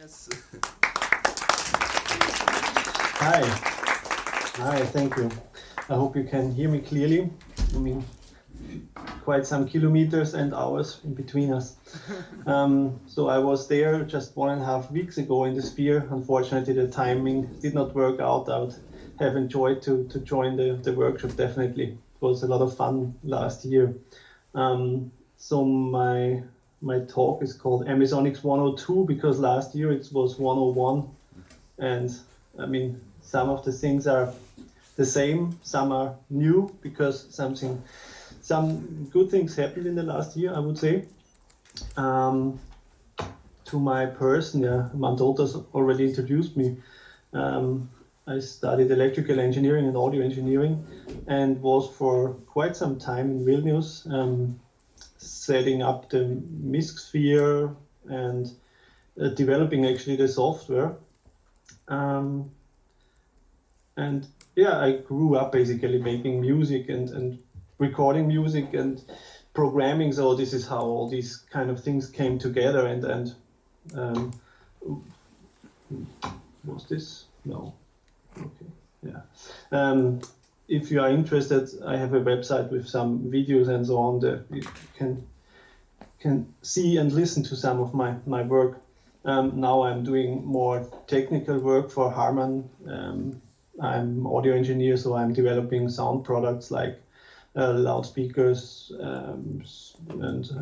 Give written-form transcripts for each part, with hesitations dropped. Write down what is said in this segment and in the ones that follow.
Yes. Hi. Hi, thank you. I hope you can hear me clearly. I mean, quite some kilometers and hours in between us. So I was there just 1.5 weeks ago in the Sphere. Unfortunately, the timing did not work out. I would have enjoyed to join the workshop, definitely. It was a lot of fun last year. So my talk is called Amazonics 102 because last year it was 101. And I mean, some of the things are the same, some are new because some good things happened in the last year, I would say. To my person, yeah, Mandotas already introduced me. I studied electrical engineering and audio engineering and was for quite some time in Vilnius, setting up the MiSC sphere and developing actually the software. And yeah, I grew up basically making music and recording music and programming. So this is how all these kind of things came together. And was this? No. Okay. Yeah. If you are interested, I have a website with some videos and so on that you can see and listen to some of my work. Now I'm doing more technical work for Harmann. I'm audio engineer, so I'm developing sound products like loudspeakers and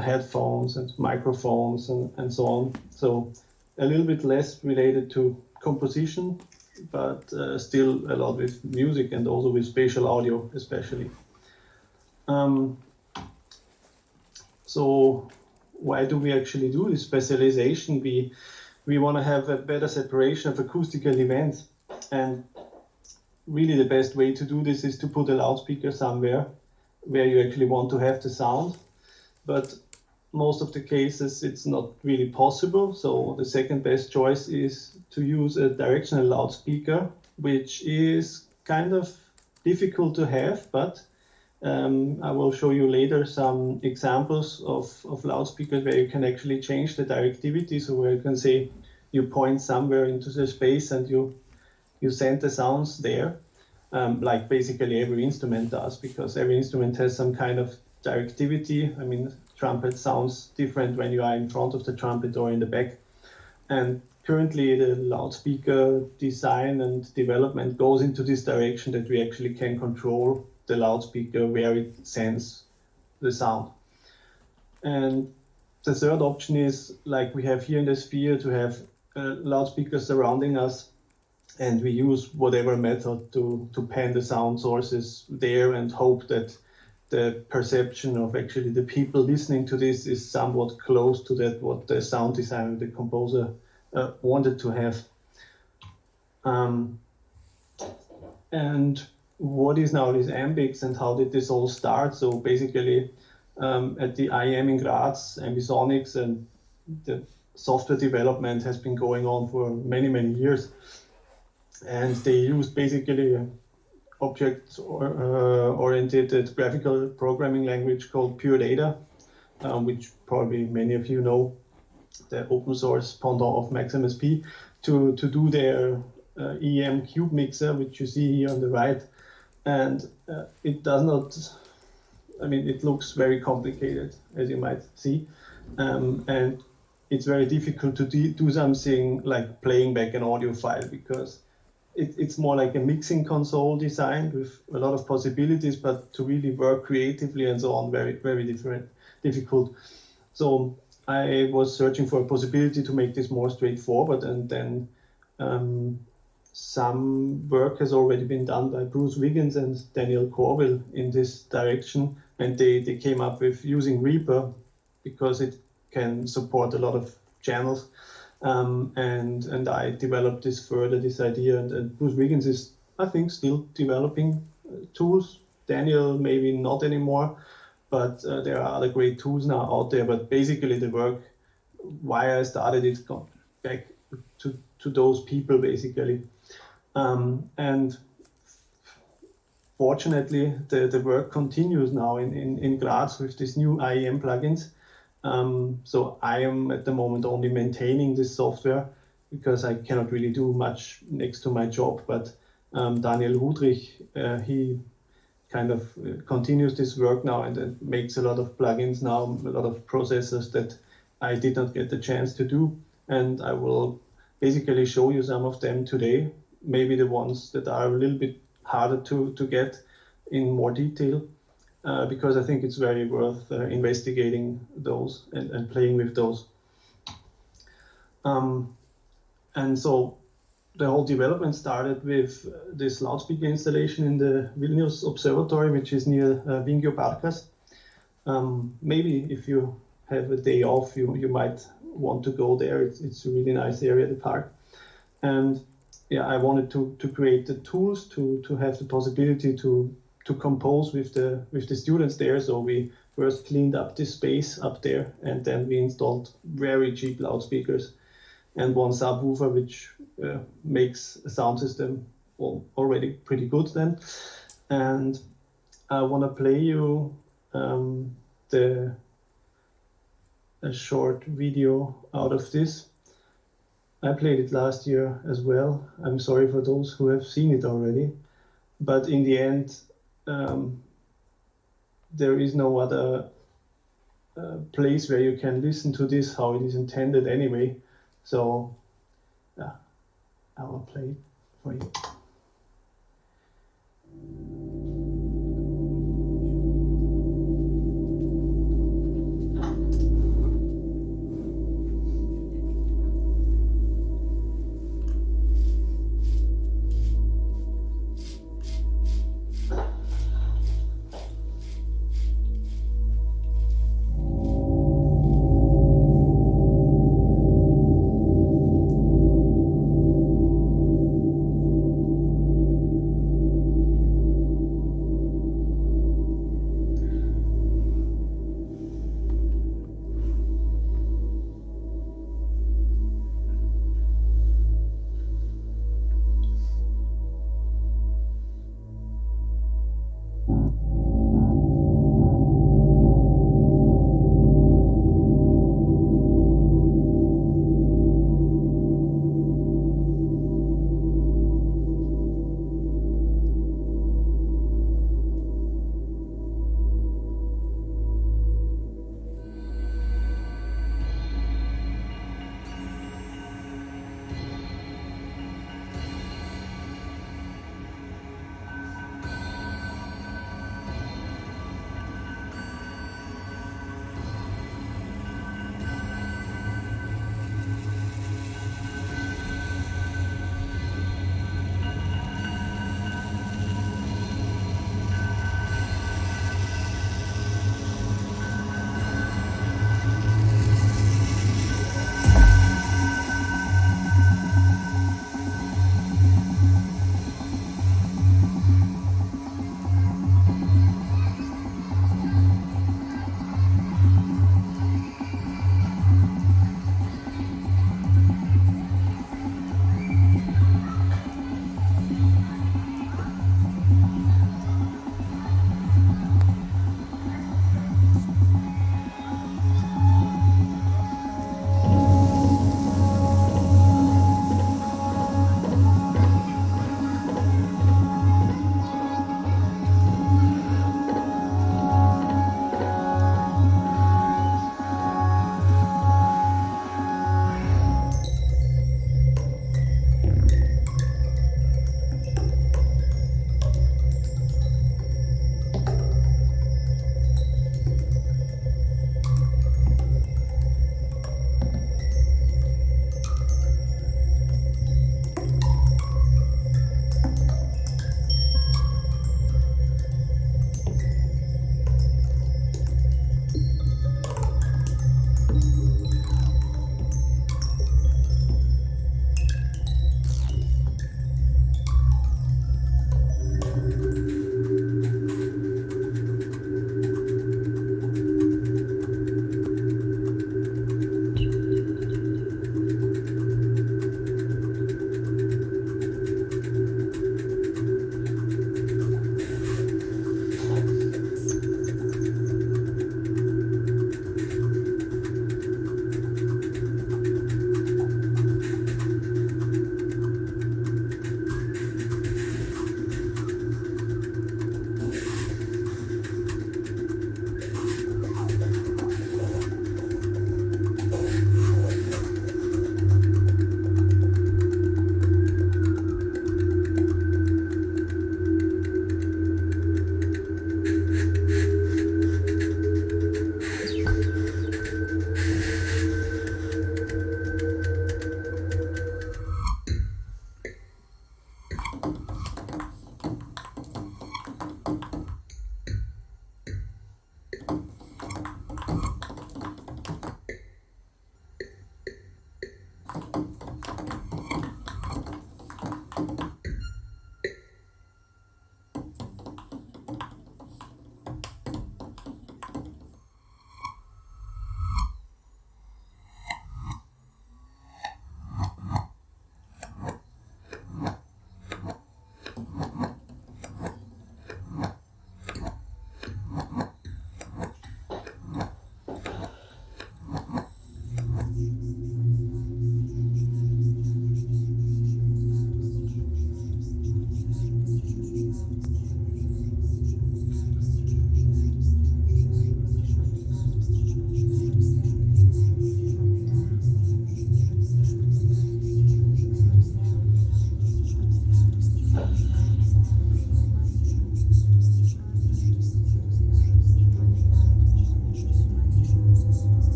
headphones and microphones and so on. So a little bit less related to composition, but still a lot with music and also with spatial audio especially. So why do we actually do this specialization? We want to have a better separation of acoustical events, and really the best way to do this is to put a loudspeaker somewhere where you actually want to have the sound, but most of the cases it's not really possible. So the second best choice is to use a directional loudspeaker, which is kind of difficult to have, but I will show you later some examples of loudspeakers where you can actually change the directivity. So where you can say you point somewhere into the space and you send the sounds there, like basically every instrument does, because every instrument has some kind of directivity. I mean, trumpet sounds different when you are in front of the trumpet or in the back. And currently the loudspeaker design and development goes into this direction, that we actually can control the loudspeaker where it sends the sound. And the third option is, like we have here in the Sphere, to have loudspeakers surrounding us, and we use whatever method to pan the sound sources there and hope that the perception of actually the people listening to this is somewhat close to that what the sound designer, the composer, wanted to have. And what is now this Ambix and how did this all start? So basically, at the IEM in Graz, Ambisonics and the software development has been going on for many, many years. And they used basically an object-oriented graphical programming language called Pure Data, which probably many of you know, the open source pendant of MaxMSP, to do their EM cube mixer, which you see here on the right. And it does not, I mean, it looks very complicated, as you might see. And it's very difficult to do something like playing back an audio file, because it's more like a mixing console design with a lot of possibilities, but to really work creatively and so on, very, very difficult. So I was searching for a possibility to make this more straightforward, and then some work has already been done by Bruce Wiggins and Daniel Corwell in this direction, and they came up with using Reaper because it can support a lot of channels. And I developed this further, this idea, and Bruce Wiggins is, I think, still developing tools. Daniel maybe not anymore, but there are other great tools now out there. But basically the work, why I started it, got back to those people basically. And fortunately, the work continues now in Graz with these new IEM plugins. So I am at the moment only maintaining this software, because I cannot really do much next to my job. But Daniel Rudrich, he kind of continues this work now and makes a lot of plugins now, a lot of processors that I did not get the chance to do. And I will basically show you some of them today, maybe the ones that are a little bit harder to get in more detail, because I think it's very worth investigating those and playing with those. And so the whole development started with this loudspeaker installation in the Vilnius Observatory, which is near Vingio Parkas. Maybe if you have a day off, you might want to go there. It's a really nice area, the park. And yeah, I wanted to create the tools to have the possibility to compose with the students there. So we first cleaned up this space up there, and then we installed very cheap loudspeakers and one subwoofer, which makes a sound system already pretty good then. And I want to play you a short video out of this. I played it last year as well. I'm sorry for those who have seen it already, but in the end, there is no other place where you can listen to this how it is intended anyway. So yeah, I will play it for you.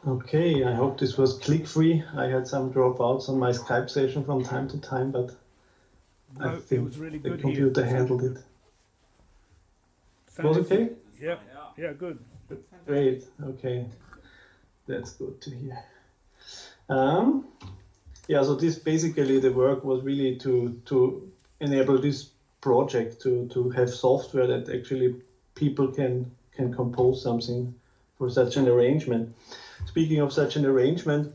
Okay, I hope this was click-free. I had some dropouts on my Skype session from time to time, but no, I think it was really good the computer here. handled it. Was okay? Yeah, yeah, good. Great, okay. That's good to hear. Yeah, so this basically the work was really to enable this project to have software that actually people can compose something for such an arrangement. Speaking of such an arrangement,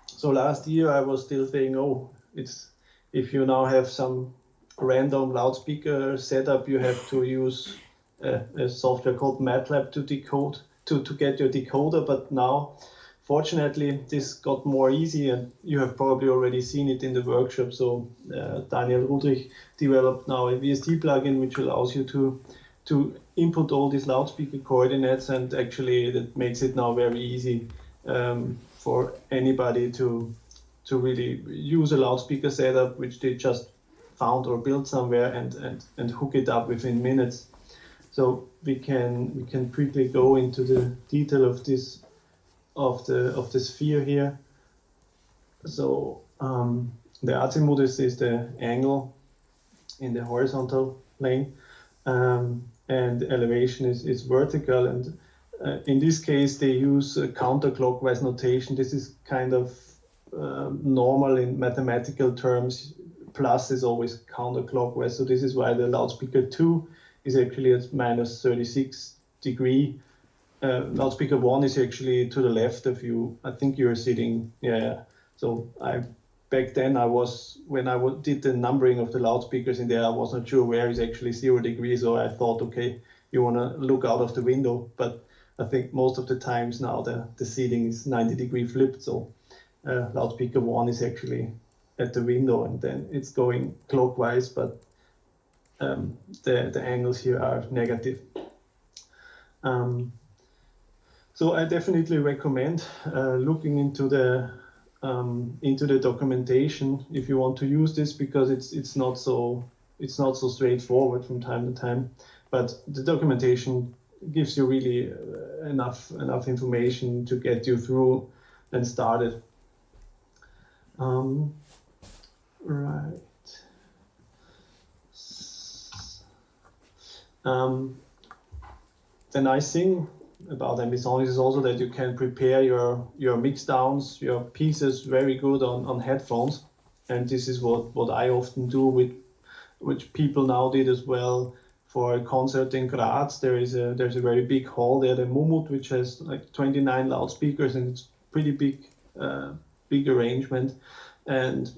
so last year I was still saying, oh, it's if you now have some random loudspeaker setup, you have to use a software called MATLAB to decode to get your decoder. But now, fortunately, this got more easy, and you have probably already seen it in the workshop. So Daniel Rudrich developed now a VST plugin which allows you to input all these loudspeaker coordinates, and actually that makes it now very easy for anybody to really use a loudspeaker setup which they just found or built somewhere and hook it up within minutes. So we can quickly go into the detail of this of the sphere here. So the azimuth is the angle in the horizontal plane, and the elevation is vertical. And in this case, they use counterclockwise notation. This is kind of normal in mathematical terms. Plus is always counterclockwise. So this is why the loudspeaker 2 is actually at minus 36 degree. Loudspeaker 1 is actually to the left of you. I think you're sitting, yeah. So back then when I did the numbering of the loudspeakers in there, I was not sure where is actually 0 degrees. So I thought, okay, you want to look out of the window. But I think most of the times now the seating is 90 degree flipped. So loudspeaker 1 is actually at the window, and then it's going clockwise, but the angles here are negative. So I definitely recommend looking into the documentation if you want to use this, because it's not so straightforward from time to time, but the documentation gives you really enough information to get you through and started. Right. The nice thing about MiSC is also that you can prepare your mix downs, your pieces very good on headphones, and this is what I often do, which people now did as well for a concert in Graz. There's a very big hall there, the Mumut, which has like 29 loudspeakers, and it's pretty big arrangement. And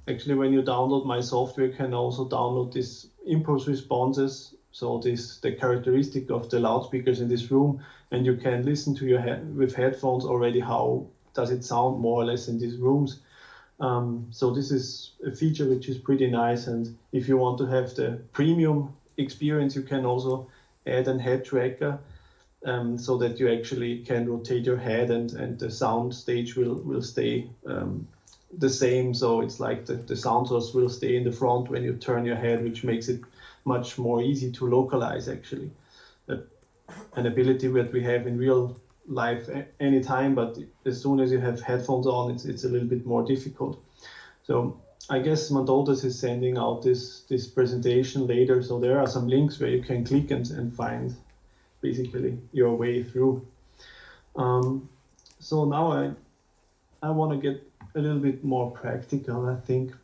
actually, when you download my software, you can also download these impulse responses. So the characteristic of the loudspeakers in this room, and you can listen to with headphones already how does it sound more or less in these rooms. So this is a feature which is pretty nice. And if you want to have the premium experience, you can also add a head tracker, so that you actually can rotate your head and the sound stage will stay the same. So it's like the sound source will stay in the front when you turn your head, which makes it much more easy to localize actually. An ability that we have in real life anytime, but as soon as you have headphones on, it's a little bit more difficult. So I guess Mondotas is sending out this presentation later, so there are some links where you can click and find basically your way through. So now I want to get a little bit more practical, I think.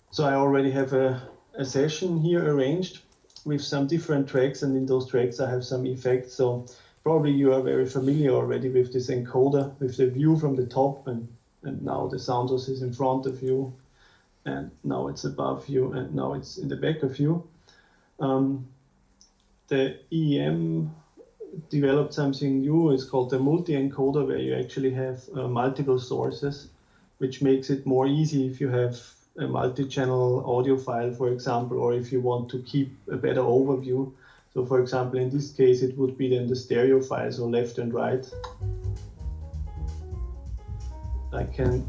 So I already have a session here arranged with some different tracks, and in those tracks I have some effects. So probably you are very familiar already with this encoder, with the view from the top, and now the sound source is in front of you, and now it's above you, and now it's in the back of you. The EEM developed something new. It's called the multi-encoder, where you actually have multiple sources, which makes it more easy if you have a multi-channel audio file, for example, or if you want to keep a better overview. So for example, in this case, it would be then the stereo file, so left and right. I can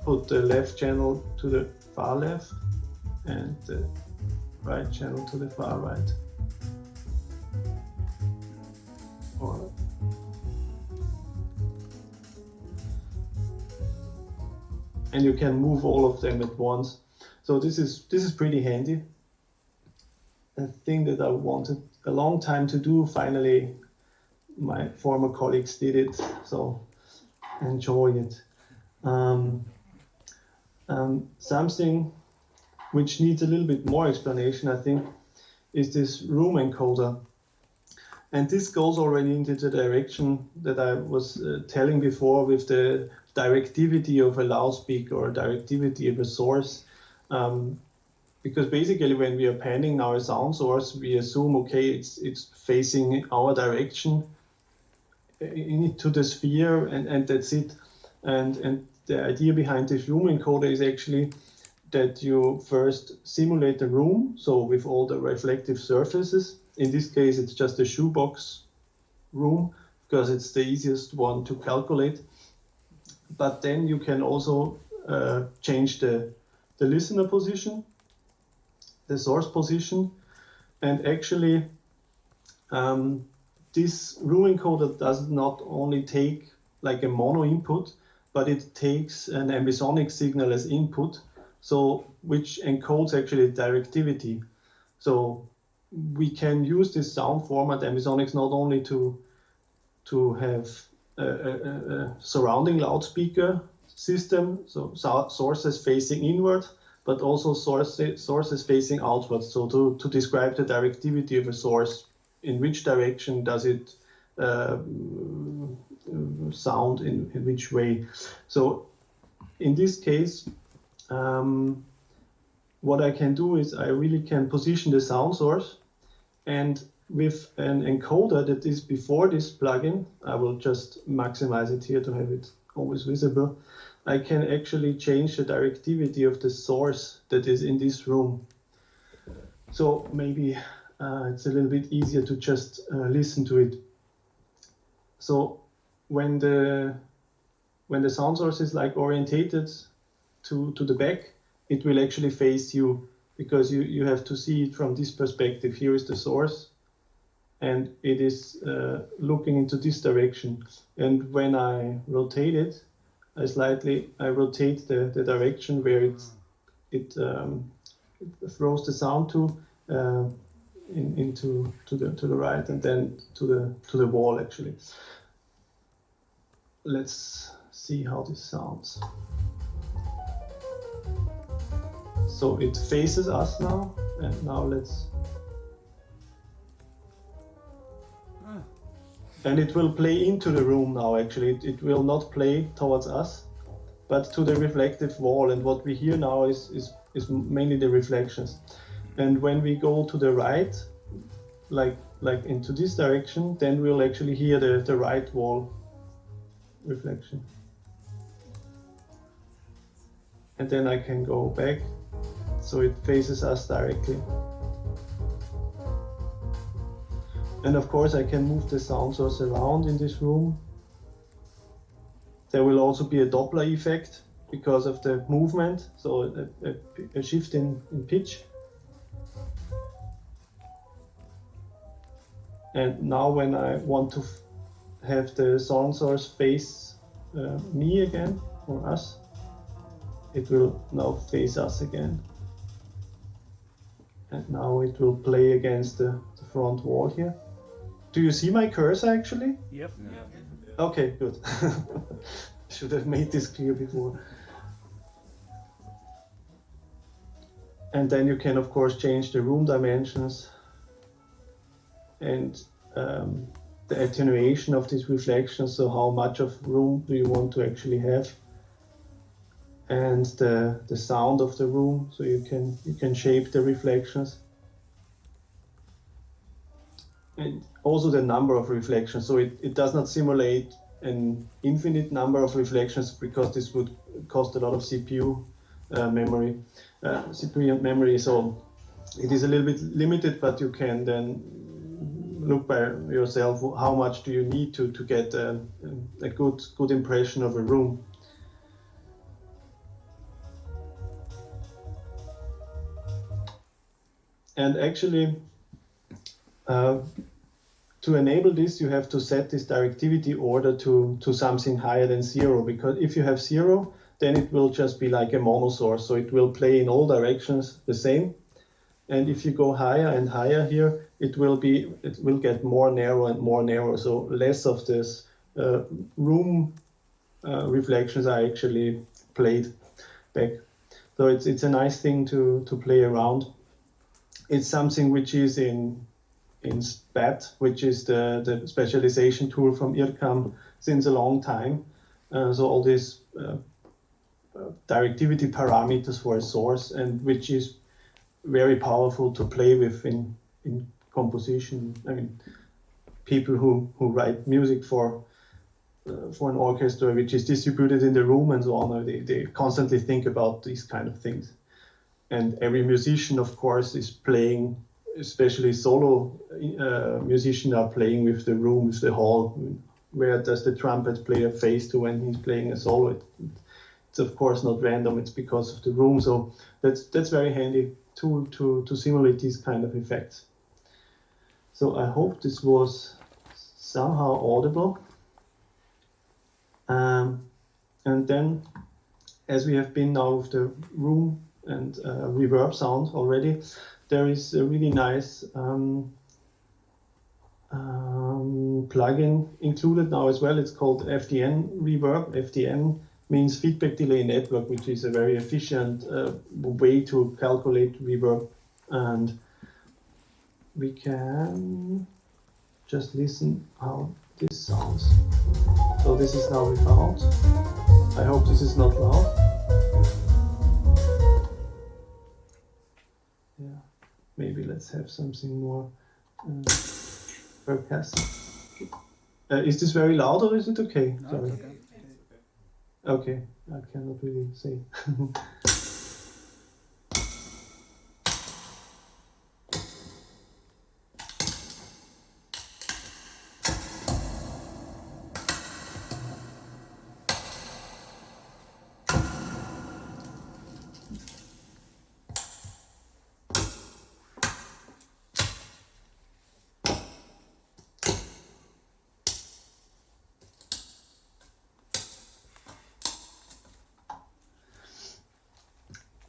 put the left channel to the far left and the right channel to the far right. And you can move all of them at once. So this is pretty handy. A thing that I wanted a long time to do. Finally, my former colleagues did it, so enjoy it. Something which needs a little bit more explanation, I think, is this room encoder. And this goes already into the direction that I was telling before with the directivity of a loudspeaker or directivity of a source. Because basically when we are panning now a sound source, we assume, okay, it's facing our direction into the sphere, and that's it. And the idea behind this room encoder is actually that you first simulate the room, so with all the reflective surfaces. In this case, it's just a shoebox room, because it's the easiest one to calculate. But then you can also change the listener position, the source position, and actually this room encoder does not only take like a mono input, but it takes an ambisonic signal as input, so which encodes actually directivity. So we can use this sound format ambisonics not only to have a surrounding loudspeaker system, so sources facing inward, but also sources facing outwards. So to describe the directivity of a source, in which direction does it sound, in which way. So in this case, what I can do is I really can position the sound source, and with an encoder that is before this plugin, I will just maximize it here to have it always visible, I can actually change the directivity of the source that is in this room. So maybe it's a little bit easier to just listen to it. So when the sound source is like orientated to the back, it will actually face you, because you have to see it from this perspective. Here is the source, and it is looking into this direction. And when I rotate it, I rotate the direction where it throws the sound to into the right, and then to the wall actually. Let's see how this sounds. So it faces us now, and now let's. And it will play into the room now actually. It will not play towards us, but to the reflective wall. And what we hear now is mainly the reflections. And when we go to the right, like into this direction, then we'll actually hear the right wall reflection. And then I can go back, so it faces us directly. And of course I can move the sound source around in this room. There will also be a Doppler effect because of the movement, so a shift in pitch. And now when I want to have the sound source face me again, or us, it will now face us again. And now it will play against the front wall here. Do you see my cursor actually? Yep. Okay, good. Should have made this clear before. And then you can of course change the room dimensions and the attenuation of these reflections, so how much of room do you want to actually have, and the sound of the room, so you can shape the reflections, and also the number of reflections. So it does not simulate an infinite number of reflections, because this would cost a lot of CPU memory, CPU memory. So it is a little bit limited, but you can then look by yourself how much do you need to get a good impression of a room. And actually to enable this, you have to set this directivity order to something higher than 0, because if you have 0, then it will just be like a mono source, so it will play in all directions the same. And if you go higher and higher here, it will get more narrow and more narrow, so less of this room reflections are actually played back. So it's a nice thing to play around. It's something which is in SPAT, which is the specialization tool from IRCAM since a long time. So all these directivity parameters for a source, and which is very powerful to play with in composition. I mean, people who write music for an orchestra which is distributed in the room and so on, they constantly think about these kind of things. And every musician, of course, is playing, especially solo musicians are playing with the room, with the hall. Where does the trumpet player face to when he's playing a solo? It's of course not random, it's because of the room. So that's very handy tool to simulate these kind of effects. So I hope this was somehow audible. And then, as we have been now with the room and reverb sound already, there is a really nice plugin included now as well. It's called FDN Reverb. FDN means feedback delay network, which is a very efficient way to calculate reverb. And we can just listen how this sounds. So this is now without. I hope this is not loud. Yeah, maybe let's have something more percussive. Is this very loud or is it okay? No, Sorry. it's okay. Okay, I cannot really say.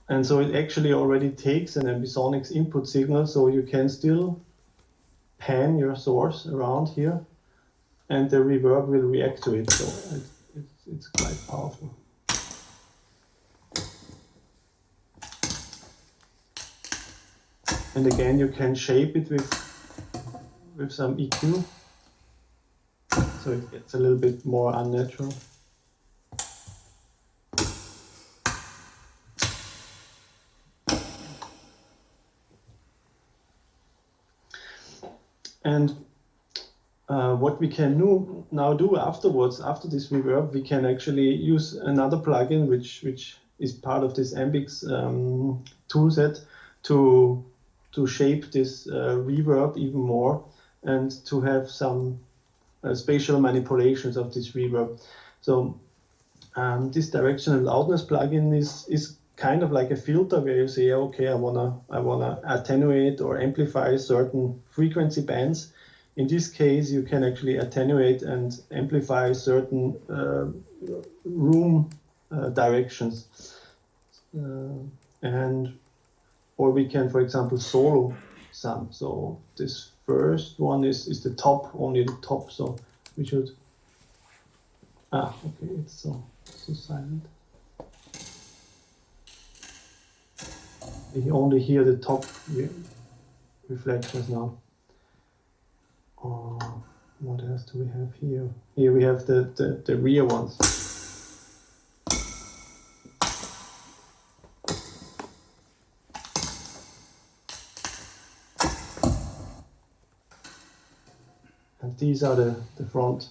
And so it actually already takes an ambisonics input signal, so you can still pan your source around here, and the reverb will react to it. So it's quite powerful. And again, you can shape it with some EQ, so it gets a little bit more unnatural. And what we can now do afterwards, after this reverb, we can actually use another plugin which is part of this Ambix toolset to shape this reverb even more and to have some spatial manipulations of this reverb. So this directional loudness plugin is kind of like a filter where you say, okay, I wanna attenuate or amplify certain frequency bands. In this case, you can actually attenuate and amplify certain room directions, or we can, for example, solo some. So this first one is the top, only the top. So we should. Okay, it's so silent. You only hear the top reflections now. What else do we have here? Here we have the rear ones. And these are the front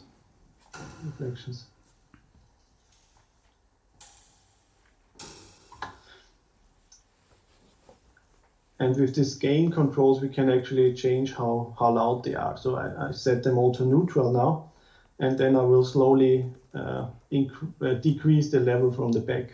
reflections. And with this gain controls, we can actually change how loud they are. So I set them all to neutral now, and then I will slowly decrease the level from the back.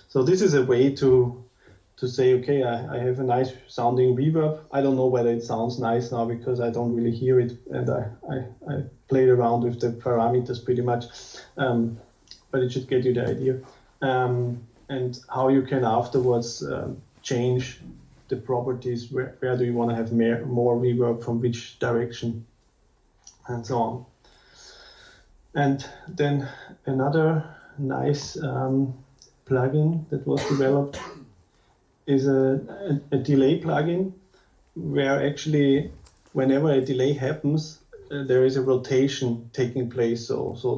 So this is a way to say, okay, I have a nice sounding reverb. I don't know whether it sounds nice now because I don't really hear it, and I played around with the parameters pretty much, but it should get you the idea. And how you can afterwards change the properties, where do you want to have more reverb from which direction, and so on. And then another nice plugin that was developed is a delay plugin, where actually whenever a delay happens, there is a rotation taking place. So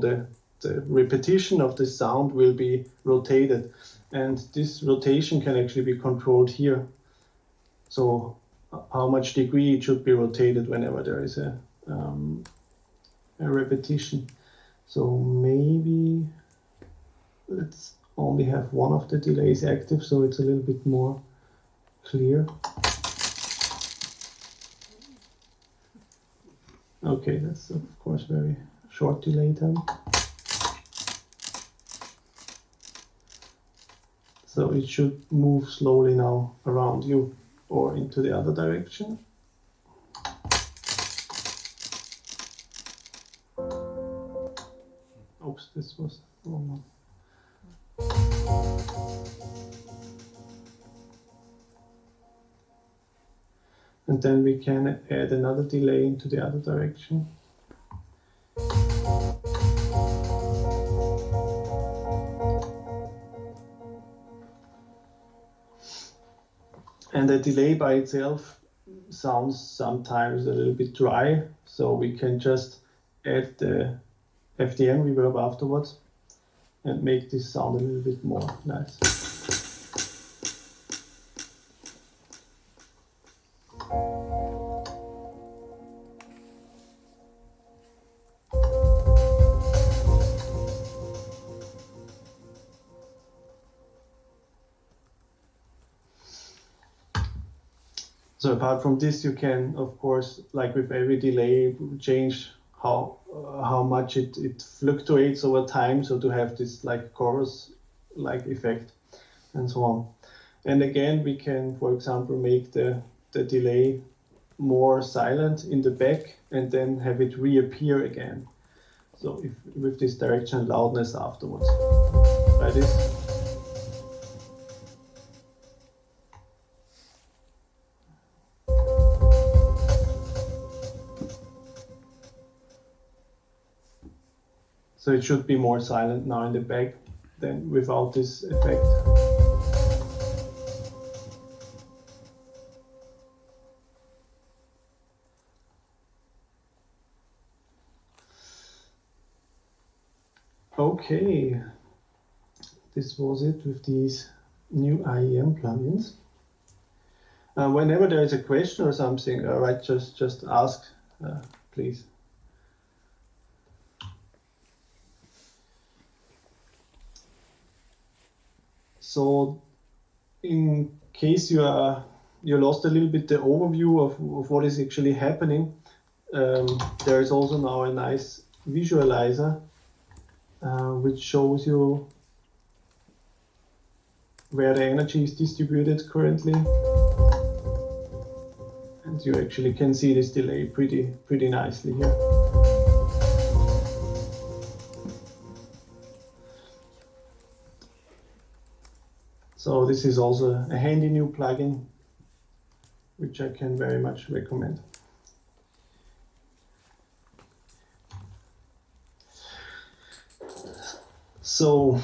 the repetition of the sound will be rotated, and this rotation can actually be controlled here. So how much degree it should be rotated whenever there is a repetition. So maybe let's only have one of the delays active, so it's a little bit more clear. Okay, that's of course very short delay time. So it should move slowly now around you or into the other direction. Oops, this was the wrong one. And then we can add another delay into the other direction. And the delay by itself sounds sometimes a little bit dry, so we can just add the FDM reverb afterwards and make this sound a little bit more nice. So apart from this, you can, of course, like with every delay, change how much it fluctuates over time, so to have this like chorus-like effect and so on. And again, we can, for example, make the delay more silent in the back and then have it reappear again. So with this direction loudness afterwards, like this. So it should be more silent now in the back than without this effect. Okay, this was it with these new IEM plugins. Whenever there is a question or something, right, just ask, please. So, in case you lost a little bit the overview of what is actually happening, there is also now a nice visualizer which shows you where the energy is distributed currently, and you actually can see this delay pretty nicely here. So this is also a handy new plugin, which I can very much recommend. So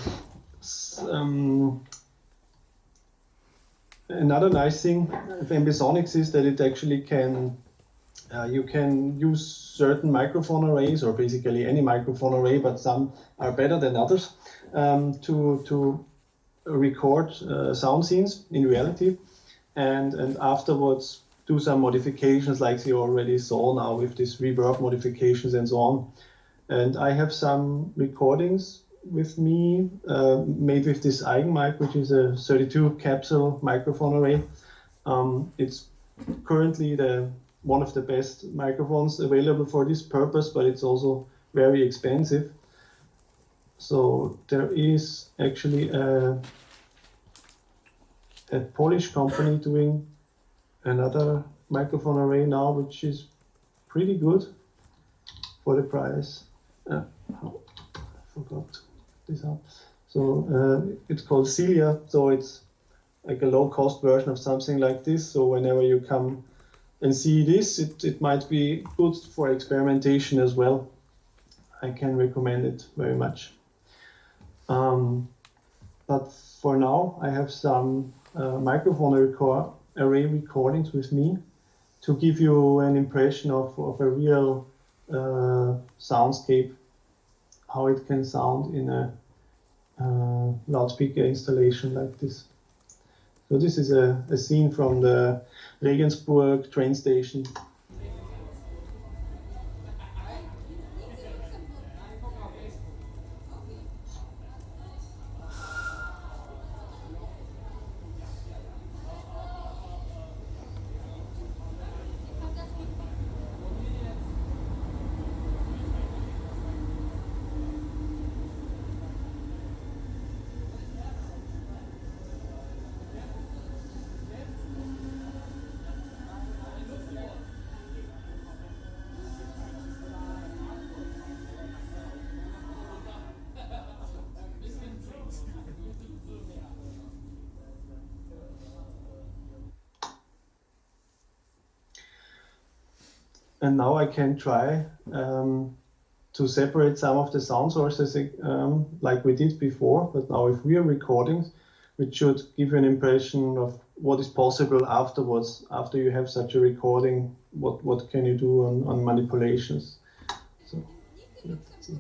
another nice thing of ambisonics is that it actually can, you can use certain microphone arrays, or basically any microphone array, but some are better than others, to record sound scenes in reality, and afterwards do some modifications like you already saw now with this reverb modifications and so on. And I have some recordings with me made with this Eigenmic, which is a 32 capsule microphone array. It's currently one of the best microphones available for this purpose, but it's also very expensive. So there is actually a a Polish company doing another microphone array now, which is pretty good for the price. I forgot this up. So it's called Celia, so it's like a low-cost version of something like this. So whenever you come and see this, it might be good for experimentation as well. I can recommend it very much. But for now, I have some microphone array recordings with me to give you an impression of a real soundscape, how it can sound in a loudspeaker installation like this. So this is a scene from the Regensburg train station. And now I can try to separate some of the sound sources like we did before, but now with real recordings, which should give you an impression of what is possible afterwards. After you have such a recording, what can you do on manipulations? So let's see.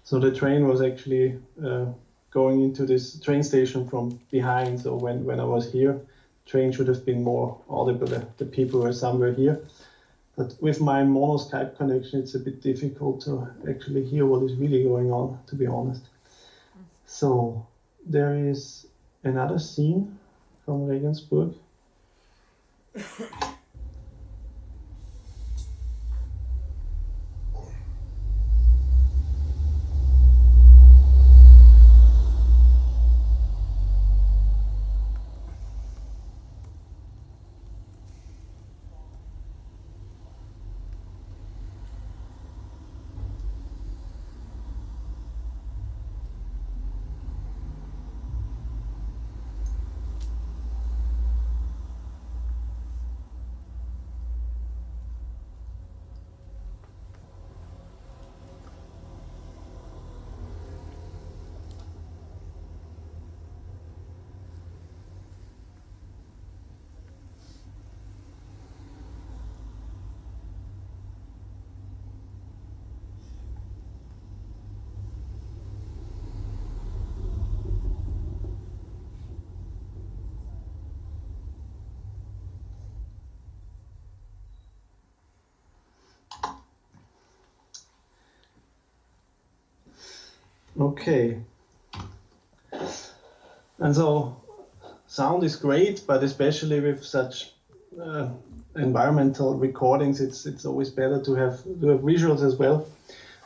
So the train was actually going into this train station from behind. So when I was here, train should have been more audible. The people were somewhere here. But with my mono Skype connection, it's a bit difficult to actually hear what is really going on, to be honest. So there is another scene from Regensburg. Okay. And so sound is great, but especially with such environmental recordings, it's always better to have visuals as well.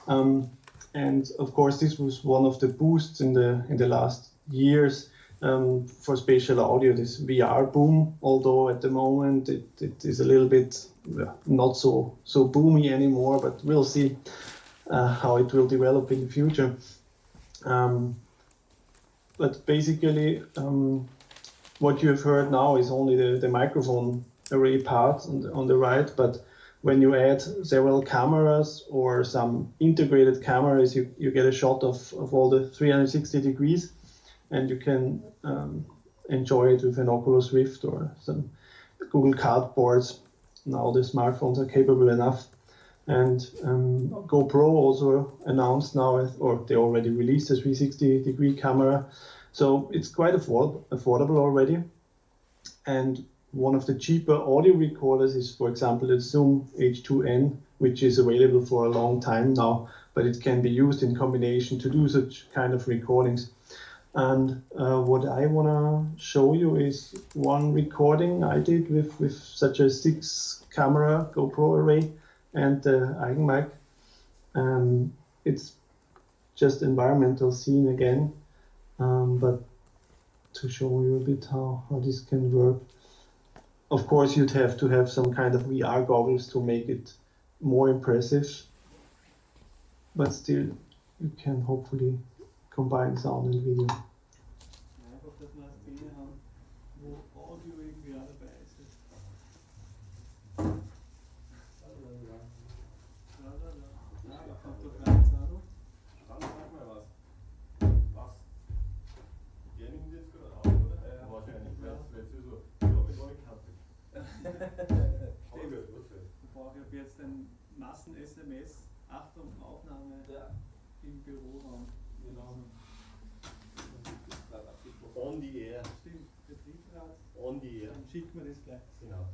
And of course, this was one of the boosts in the last years for spatial audio, this VR boom. Although at the moment it is a little bit not so boomy anymore, but we'll see how it will develop in the future. But basically, what you have heard now is only the microphone array part on the right, but when you add several cameras or some integrated cameras, you get a shot of all the 360 degrees, and you can enjoy it with an Oculus Rift or some Google Cardboards. Now the smartphones are capable enough. And GoPro also announced now, or they already released a 360-degree camera. So it's quite affordable already. And one of the cheaper audio recorders is, for example, the Zoom H2N, which is available for a long time now, but it can be used in combination to do such kind of recordings. And what I want to show you is one recording I did with such a 6-camera GoPro array and the Eigenmic. It's just environmental scene again, but to show you a bit how this can work. Of course, you'd have to have some kind of VR goggles to make it more impressive, but still, you can hopefully combine sound and video. Einfach, dass wir eine Szene haben, wo Audio irgendwie auch dabei ist. Da kommt doch rein, Sado. Dann sag mal was. Was? Gaming jetzt gerade auch, oder? Ja, wahrscheinlich. Ja, jetzt ist so. Ich habe gar nicht gehabt. Stimmt. Ich brauche jetzt ein Massen-SMS. Achtung, Aufnahme im Büroraum. Genau. On the air. Stimmt, Betriebsrat. On the air. Dann schickt man das gleich. Genau.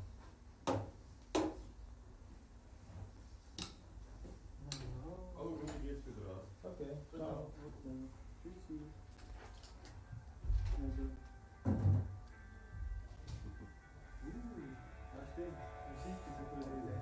Aber irgendwie geht's wieder raus. Okay, ciao. Tschüssi. Also. Da steht, Musik ist eine gute Idee.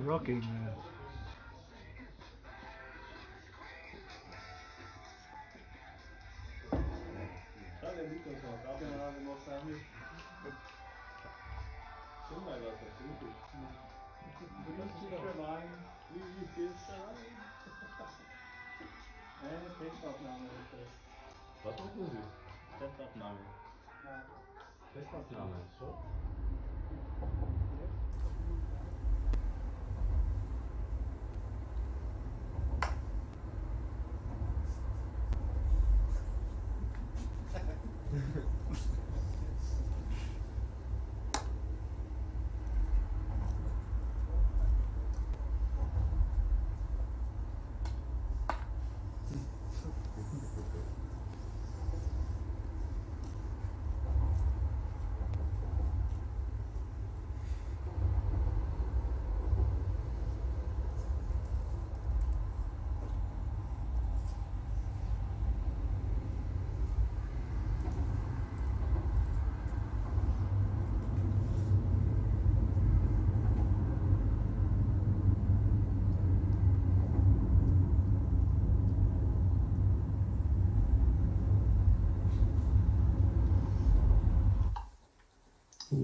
Rocking. Schau den Mikrofon, da bin ich noch sagen. Schon mal was, das ist gut. Eine Testaufnahme ist das. Was machen Sie? Testaufnahme. Ja. Testaufnahme, so?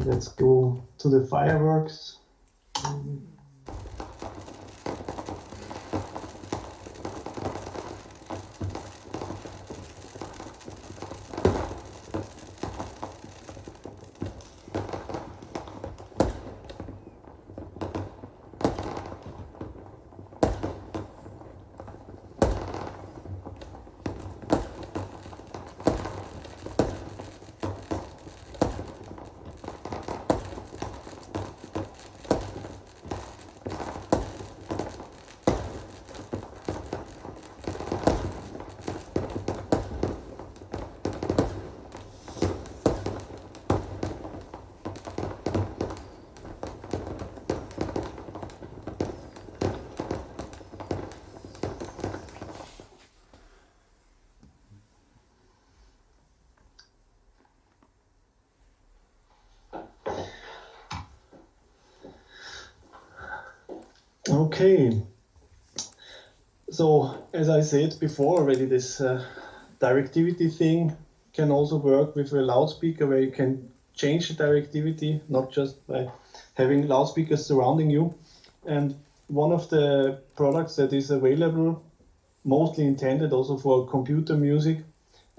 Let's go to the fireworks. Okay, so as I said before already, this directivity thing can also work with a loudspeaker where you can change the directivity, not just by having loudspeakers surrounding you. And one of the products that is available, mostly intended also for computer music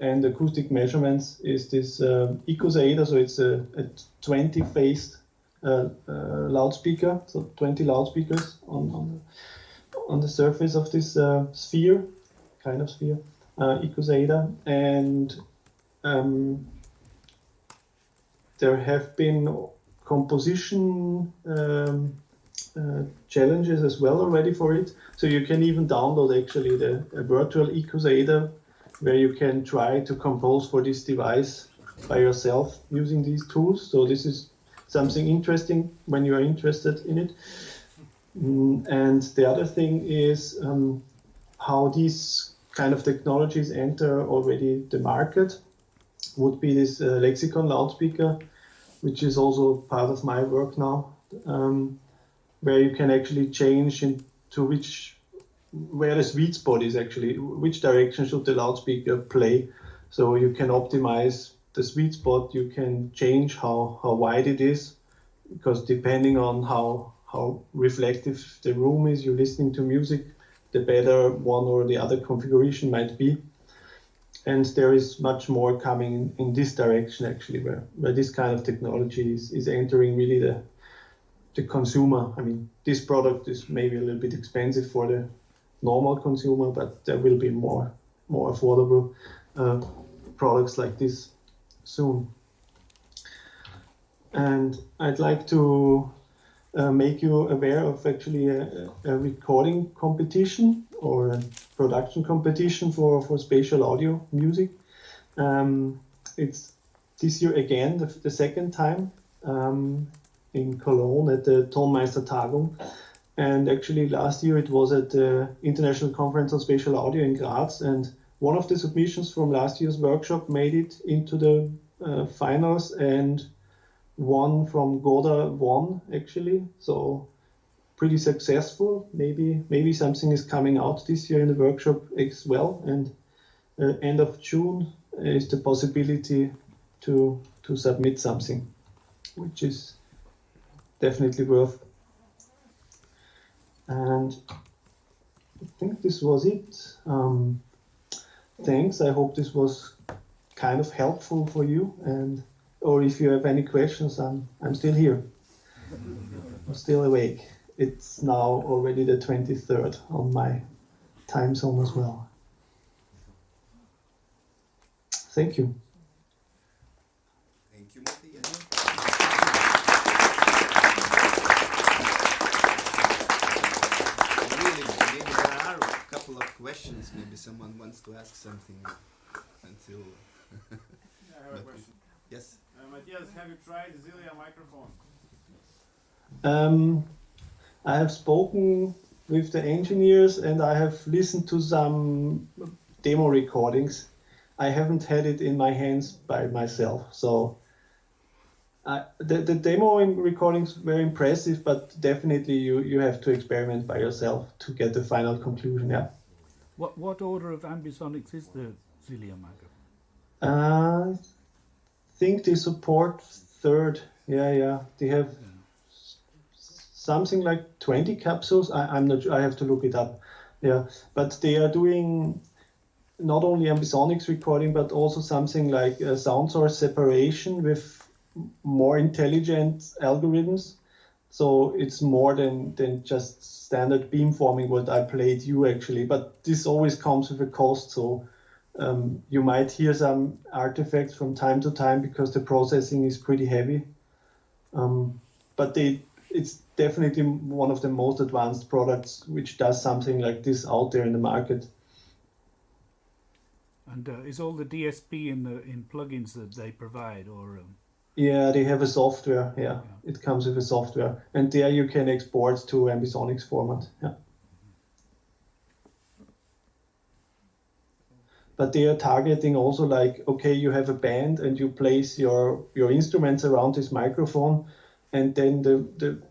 and acoustic measurements, is this Icosaeder. So it's a 20-phased loudspeaker, so 20 loudspeakers on the surface of this sphere, kind of sphere, Icosaeder. And there have been composition challenges as well already for it. So you can even download actually a virtual Icosaeder where you can try to compose for this device by yourself using these tools. So this is something interesting when you are interested in it. And the other thing is how these kind of technologies enter already the market would be this lexicon loudspeaker, which is also part of my work now, where you can actually change into where the sweet spot is actually, which direction should the loudspeaker play. So you can optimize the sweet spot, you can change how wide it is, because depending on how reflective the room is you're listening to music, the better one or the other configuration might be. And there is much more coming in this direction actually, where this kind of technology is entering really the consumer. I mean, this product is maybe a little bit expensive for the normal consumer, but there will be more affordable products like this soon. And I'd like to make you aware of actually a recording competition or a production competition for spatial audio music. It's this year again, the second time, in Cologne at the Tonmeistertagung. And actually last year it was at the International Conference on Spatial Audio in Graz, and one of the submissions from last year's workshop made it into the finals, and one from Goda won actually. So pretty successful. Maybe something is coming out this year in the workshop as well. And end of June is the possibility to submit something, which is definitely worth. And I think this was it. Thanks. I hope this was kind of helpful for you, or if you have any questions, I'm still here. I'm still awake. It's now already the 23rd on my time zone as well. Thank you. Thank you, Matthias. Really, maybe there are a couple of questions. Maybe someone wants to ask something until. I have a question. Yes. Matthias, have you tried Zilia microphone? I have spoken with the engineers and I have listened to some demo recordings. I haven't had it in my hands by myself, so the demo recordings were impressive, but definitely you have to experiment by yourself to get the final conclusion. Yeah. What order of ambisonics is the Zilia microphone? I think they support third. Yeah. They have something like 20 capsules. I'm not sure. I have to look it up. Yeah, but they are doing not only ambisonics recording, but also something like sound source separation with more intelligent algorithms. So it's more than just standard beamforming what I played you actually. But this always comes with a cost. So you might hear some artifacts from time to time because the processing is pretty heavy. But it's definitely one of the most advanced products which does something like this out there in the market. And is all the DSP in plugins that they provide, or? Yeah, they have a software. Yeah, it comes with a software, and there you can export to ambisonics format. Yeah. But they are targeting also like, okay, you have a band and you place your instruments around this microphone, and then the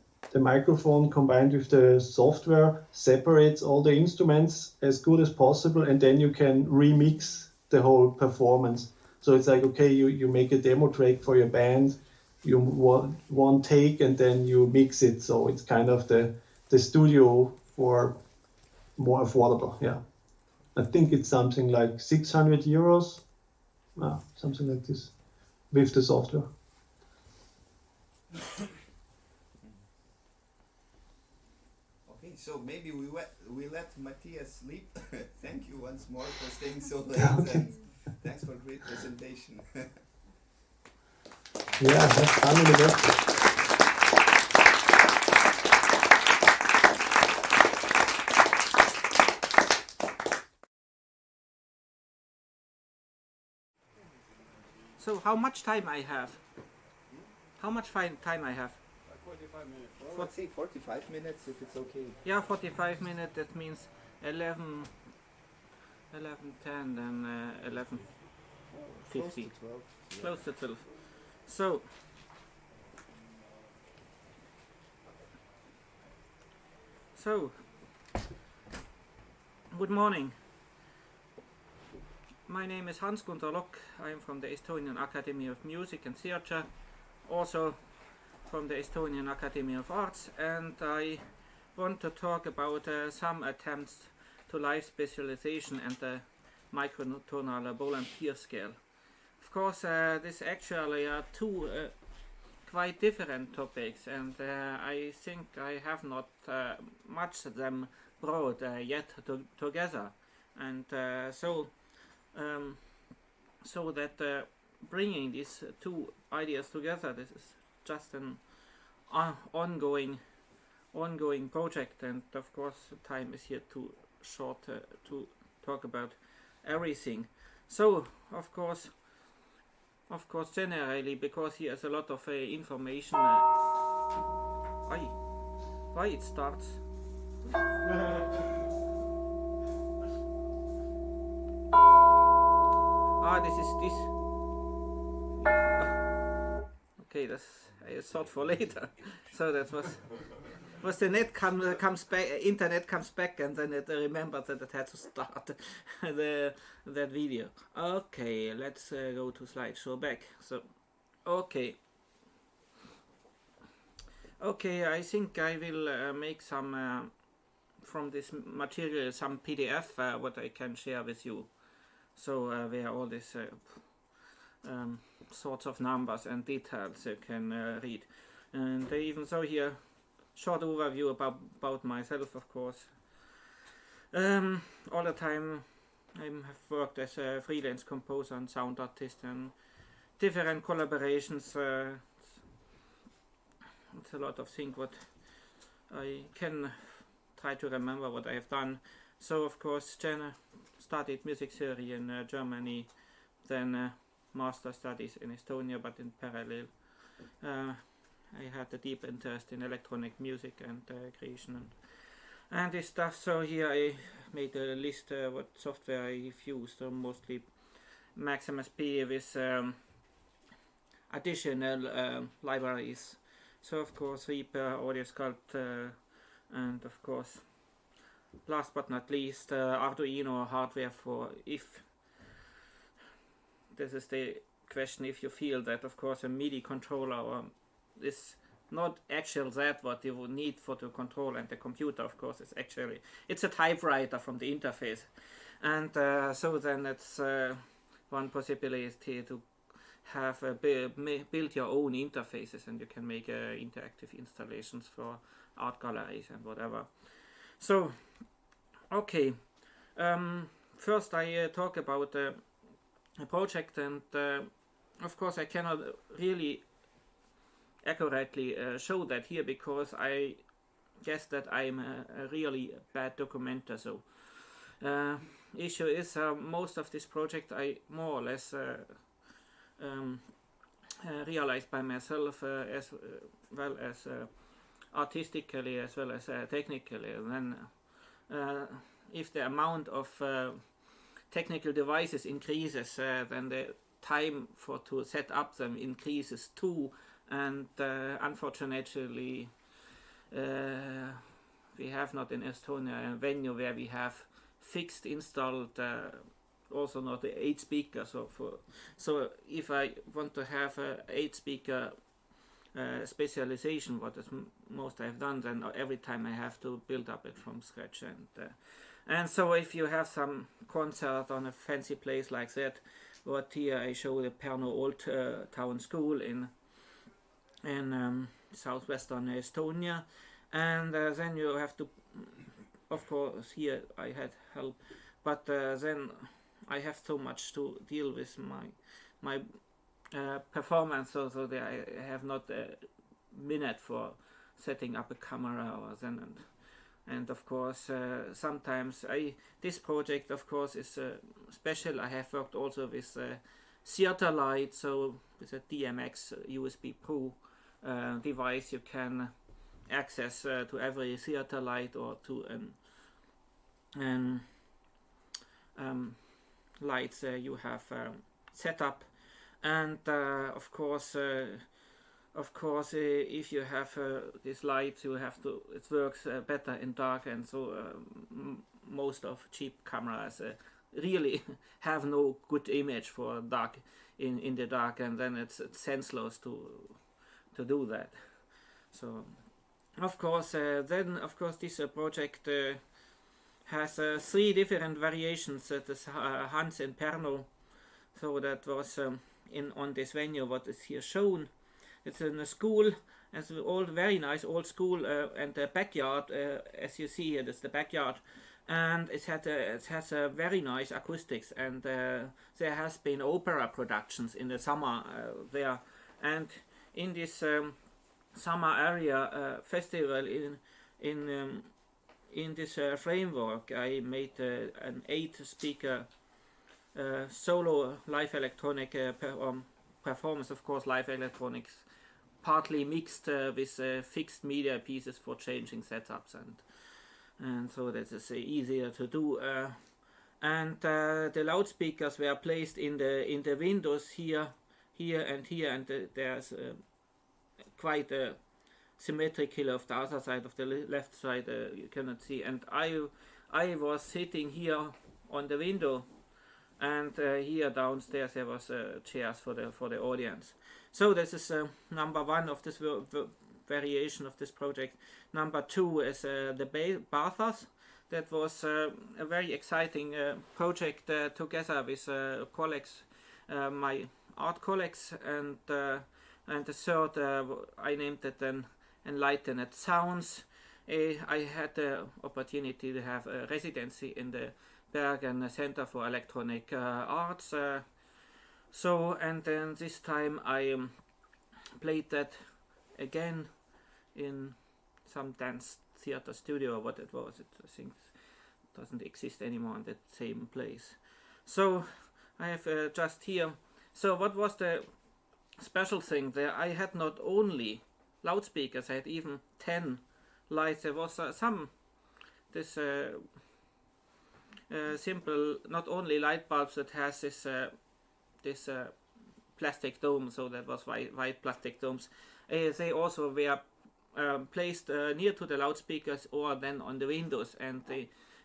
microphone combined with the software separates all the instruments as good as possible, and then you can remix the whole performance. So it's like, okay, you make a demo track for your band, you one take, and then you mix it. So it's kind of the studio for more affordable. Yeah, I think it's something like 600 euros, something like this, with the software. Okay, so maybe we let Matthias sleep. Thank you once more for staying so late, and thanks for great presentation. Yeah, have fun in the workshop. So how much time I have? How much time I have? 45 minutes. Well, let's say 45 minutes if it's okay. Yeah, 45 minutes, that means 11, 10, then 11, Close 50. to 12. Close to 12. So, good morning. My name is Gunter. I am from the Estonian Academy of Music and Theatre, also from the Estonian Academy of Arts, and I want to talk about some attempts to live specialization and the microtonal volunteer scale. Of course, this actually are two quite different topics, and I think I have not much them brought yet together, and so that bringing these two ideas together, this is just an ongoing project, and of course time is here too short to talk about everything. So of course generally, because here is a lot of information, why it starts. This. Okay, that's I thought for later. So that was the net comes back, internet comes back, and then it remembers that it had to start that video. Okay, let's go to slideshow back. So, okay, I think I will make some from this material some PDF what I can share with you. So where all these sorts of numbers and details you can read, and even so here short overview about myself. Of course, all the time I have worked as a freelance composer and sound artist and different collaborations. It's a lot of things what I can try to remember what I have done. So of course studied music theory in Germany, then master studies in Estonia, but in parallel I had a deep interest in electronic music and creation and this stuff. So here I made a list what software I've used, mostly Maximus P with additional libraries. So of course Reaper, Audio Sculpt, and of course last but not least Arduino hardware for if this is the question, if you feel that of course a MIDI controller is not actual that what you would need for the control, and the computer of course is actually it's a typewriter from the interface, and so then it's one possibility to have build your own interfaces, and you can make interactive installations for art galleries and whatever. So okay, first I talk about a project, and of course I cannot really accurately show that here because I guess that I'm a really bad documenter. So issue is most of this project I more or less realized by myself as well as artistically as well as technically. And then if the amount of technical devices increases, then the time to set up them increases too, and unfortunately we have not in Estonia a venue where we have fixed installed also not the 8 speaker. So if I want to have a 8 speaker specialization, what is most I've done, then every time I have to build up it from scratch. And so if you have some concert on a fancy place like that, what here I show the Pärnu Old Town School in southwestern Estonia, and then you have to, of course, here I had help, but then I have so much to deal with my performance, so that I have not a minute for setting up a camera or then and of course sometimes this project of course is special. I have worked also with theater light, so with a DMX USB Pro device you can access to every theater light or to an lights you have set up, and of course if you have this light, you have to, it works better in dark, and so most of cheap cameras really have no good image for dark in the dark, and then it's senseless to do that. So of course this project has 3 different variations. That is Hans in Pärnu, so that was on this venue what is here shown. It's in a school, it's an old, very nice old school, and the backyard, as you see here, that's the backyard, and it has a very nice acoustics, and there has been opera productions in the summer there, and in this summer area festival in this framework, I made an 8 speaker solo live electronic performance. Of course, live electronics partly mixed with fixed media pieces for changing setups, and so that is easier to do. And the loudspeakers were placed in the windows here, and here, and there's quite a symmetrical of the other side. Of the left side you cannot see, and I was sitting here on the window, and here downstairs there was chairs for the audience. So this is number 1 of this variation of this project. Number 2 is the bathers. That was a very exciting project together with colleagues, my art colleagues, and the third I named it an Enlightened Sounds. I had the opportunity to have a residency in the Bergen Center for Electronic Arts. So, and then this time I played that again in some dance theater studio, or what it was. I think it doesn't exist anymore in that same place. So I have just here. So what was the special thing there? I had not only loudspeakers, I had even 10 lights. There was this simple, not only light bulbs that has this plastic dome, so that was white plastic domes. They also were placed near to the loudspeakers or then on the windows, and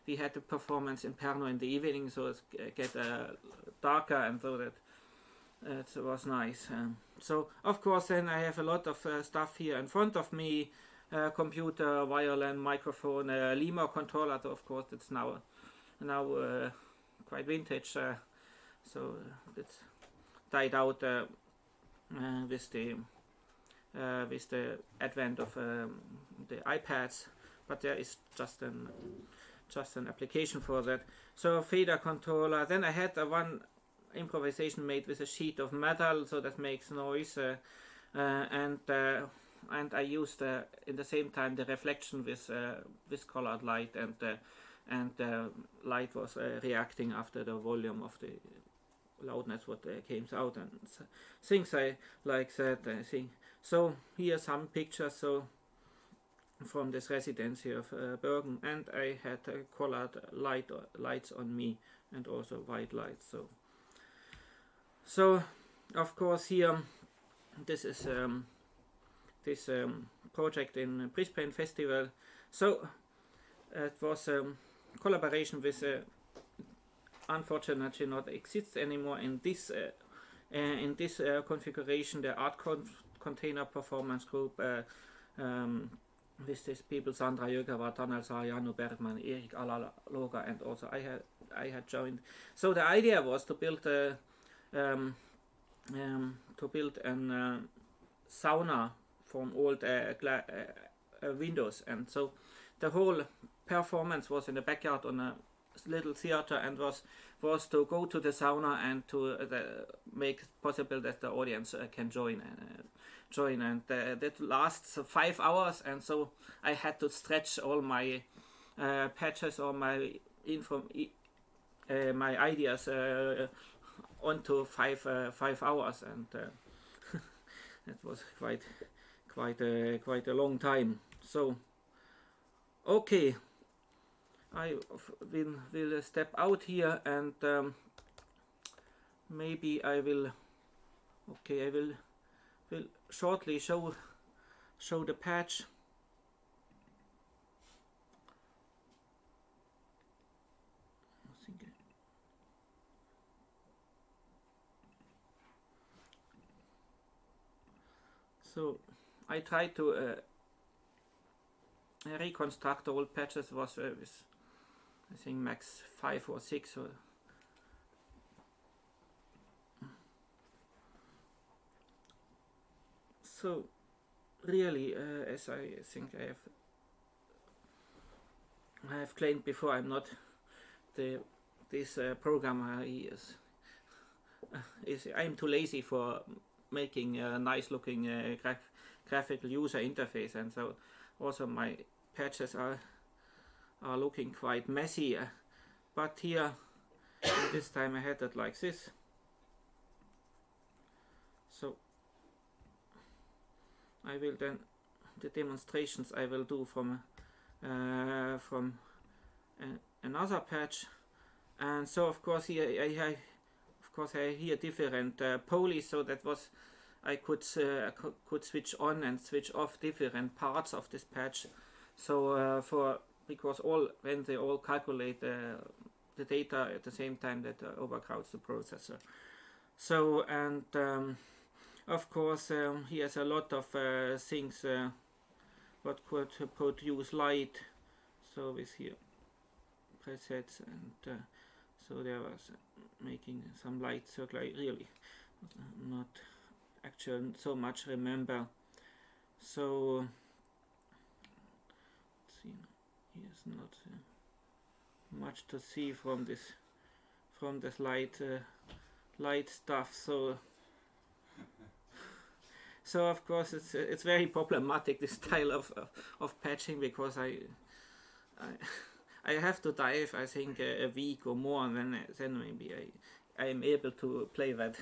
we had a performance in Pärnu in the evening, so it get darker, and so that it was nice. So of course then I have a lot of stuff here in front of me, computer, violin, microphone, Lima controller. So of course it's now quite vintage, so it's died out with the advent of the iPads, but there is just an application for that. So fader controller. Then I had one improvisation made with a sheet of metal, so that makes noise, and I used in the same time the reflection with colored light, and the light was reacting after the volume of the loudness what came out, and things I like that, I think. So here are some pictures from this residency of Bergen, and I had colored lights on me, and also white lights. So of course here this is this project in Brisbane Festival. So it was collaboration with unfortunately not exists anymore in this configuration. The art container performance group with these people, Sandra Jögava, Daniel Sarjano, Bergman, Erik Alaloga, and also I had joined. So the idea was to build a sauna from old windows, and so the whole performance was in the backyard on a little theater, and was to go to the sauna and to make it possible that the audience can join, and that lasts 5 hours, and so I had to stretch all my patches or my my ideas onto 5 hours, and it was quite a long time. So okay, I will step out here, and maybe I will shortly show the patch. I think so. I tried to reconstruct the old patches. Was with, I think, max 5 or 6. So really, as I think I have claimed before, I'm not this programmer. I'm too lazy for making a nice looking graphical user interface, and so also my patches are looking quite messy, but here this time I had it like this. So I will then, the demonstrations I will do from another patch, and so of course here I hear different pulleys, so that was I could switch on and switch off different parts of this patch. So because when they all calculate the data at the same time, that overcrowds the processor. So, and of course here's a lot of things what could produce light. So with here presets, and so there was making some light circle. I really not actually so much remember. So let's see, here's not much to see from this light stuff. So of course it's very problematic, this style of patching, because I have to dive, I think, a week or more, and then maybe I am able to play that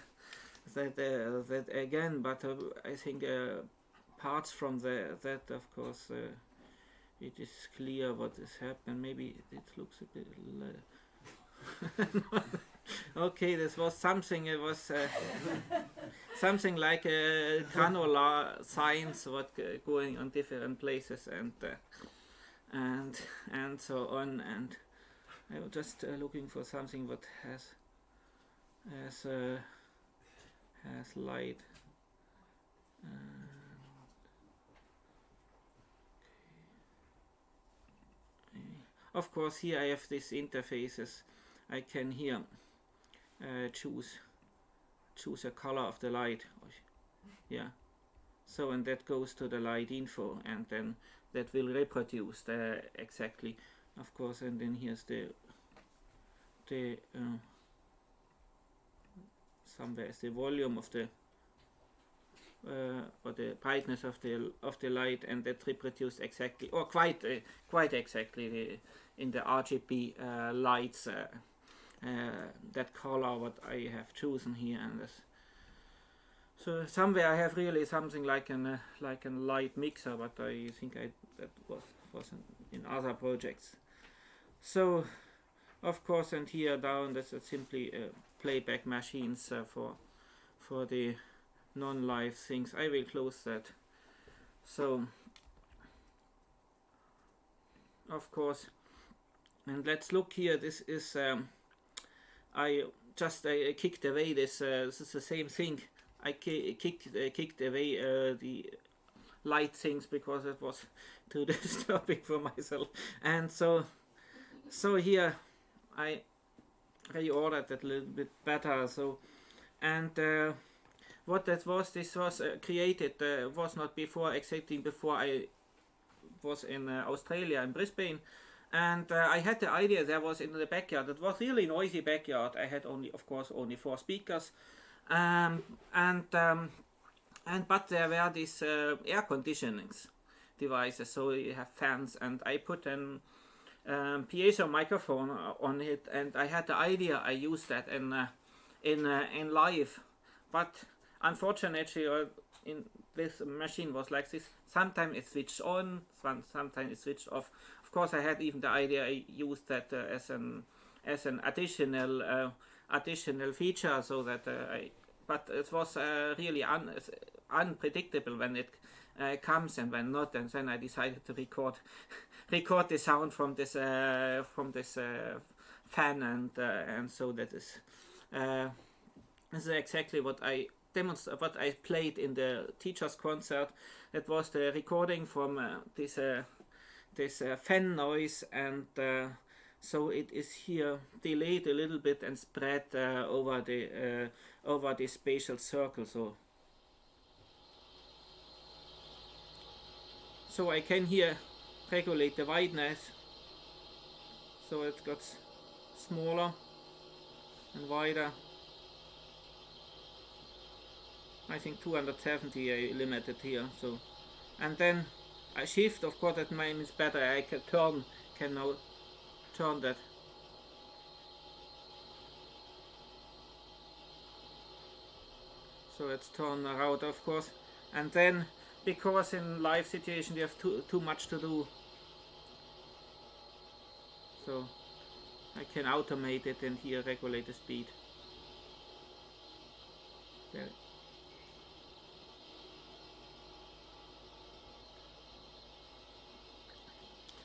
again. But I think parts from that, of course, it is clear what has happened. Maybe it looks a bit okay, this was something. It was something like a granular signs what going on different places, and so on. And I was just looking for something what has light. Of course, here I have these interfaces. I can here choose a color of the light. Yeah. So, and that goes to the light info, and then that will reproduce exactly, of course. And then here's the somewhere is the volume of the or the brightness of the light, and that reproduced exactly, or quite exactly in the RGB lights that color what I have chosen here. And this, so somewhere I have really something like a light mixer, but I think that was in other projects. So of course, and here down that's simply playback machines for the non-live things. I will close that. So of course, and let's look here. This is I just kicked away this is the same thing. I kicked away the light things because it was too disturbing for myself, and so here I reordered it a little bit better. So, and what that was, this was created was not before, exactly before I was in Australia, in Brisbane, and I had the idea. There was in the backyard, it was really noisy backyard. I had only, of course, only 4 speakers, and but there were these air conditioning devices, so you have fans, and I put an piezo microphone on it, and I had the idea I used that in live, but unfortunately in this machine was like this. Sometimes it switched on, sometimes it switched off. Of course, I had even the idea I used that as an additional feature, so that but it was really unpredictable when it comes and when not, and then I decided to record the sound from this fan, and so that is this is exactly what I played in the teacher's concert. It was the recording from this fan noise, and so it is here delayed a little bit and spread over the spatial circle. So I can here regulate the wideness, so it got smaller and wider. I think 270 I limited here. So, and then I shift. Of course, that means better. I can now turn that. So it's turned around, of course, and then, because in live situation you have too much to do, so I can automate it and here regulate the speed. There.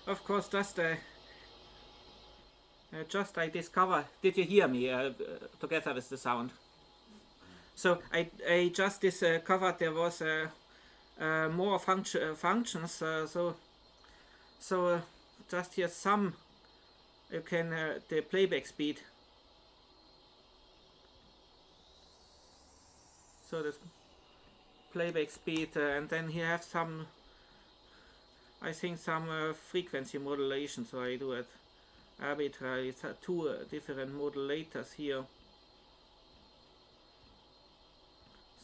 Of course, just I discovered. Did you hear me together with the sound? So I just discovered there was more functions. So just here some you can the playback speed. So the playback speed, and then you have some. I think some frequency modulation. So I do it arbitrarily. It's 2 different modulators here.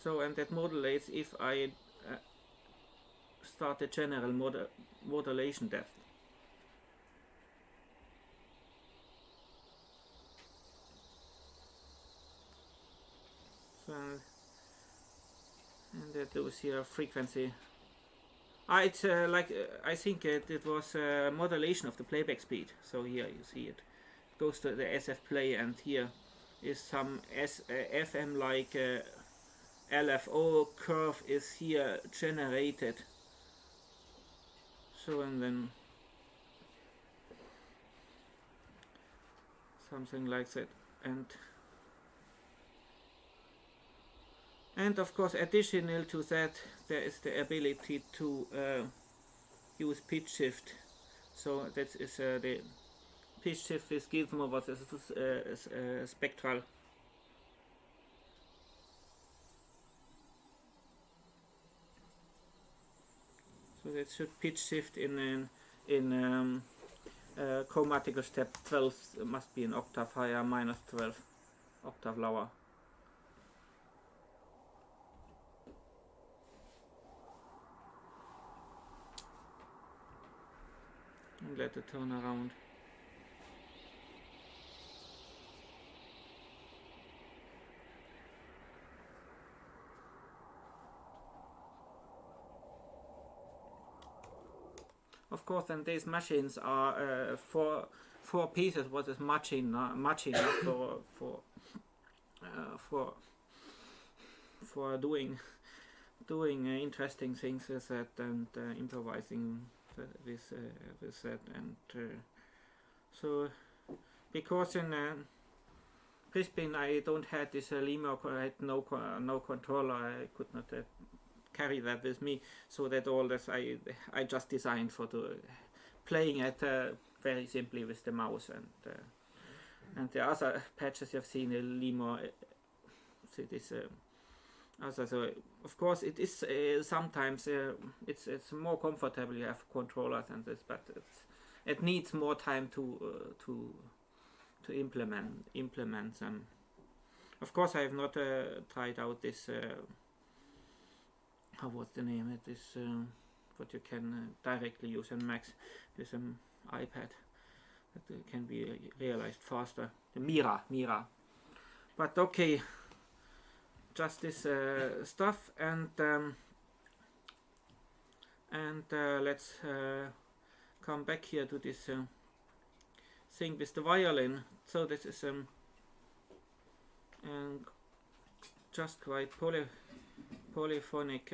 So, and that modulates if I start the general modulation depth. So, and that goes here frequency. It's like I think it was modulation of the playback speed. So here you see it goes to the SF play, and here is some FM like LFO curve is here generated. So, and then something like that, and of course additional to that there is the ability to use pitch shift. So that is the pitch shift with Gizmo, what is spectral. So that should pitch shift in chromatical step 12 must be an octave higher, minus 12 octave lower. And let it turn around. Of course, then these machines are four pieces. What is matching for doing interesting things with that, and improvising with that, and so because in Crispin, I don't have this Limo, I had no controller, I could not carry that with me, so that all this I just designed for playing it very simply with the mouse, and the other patches you've seen, Limo, this other. So of course it is sometimes it's more comfortable you have controllers and this, but it needs more time to implement them. Of course, I have not tried out this. How was the name? It is what you can directly use in Max with an iPad. That can be realized faster. The Mira. But okay, just this stuff, and let's come back here to this thing with the violin. So this is just quite polyphonic.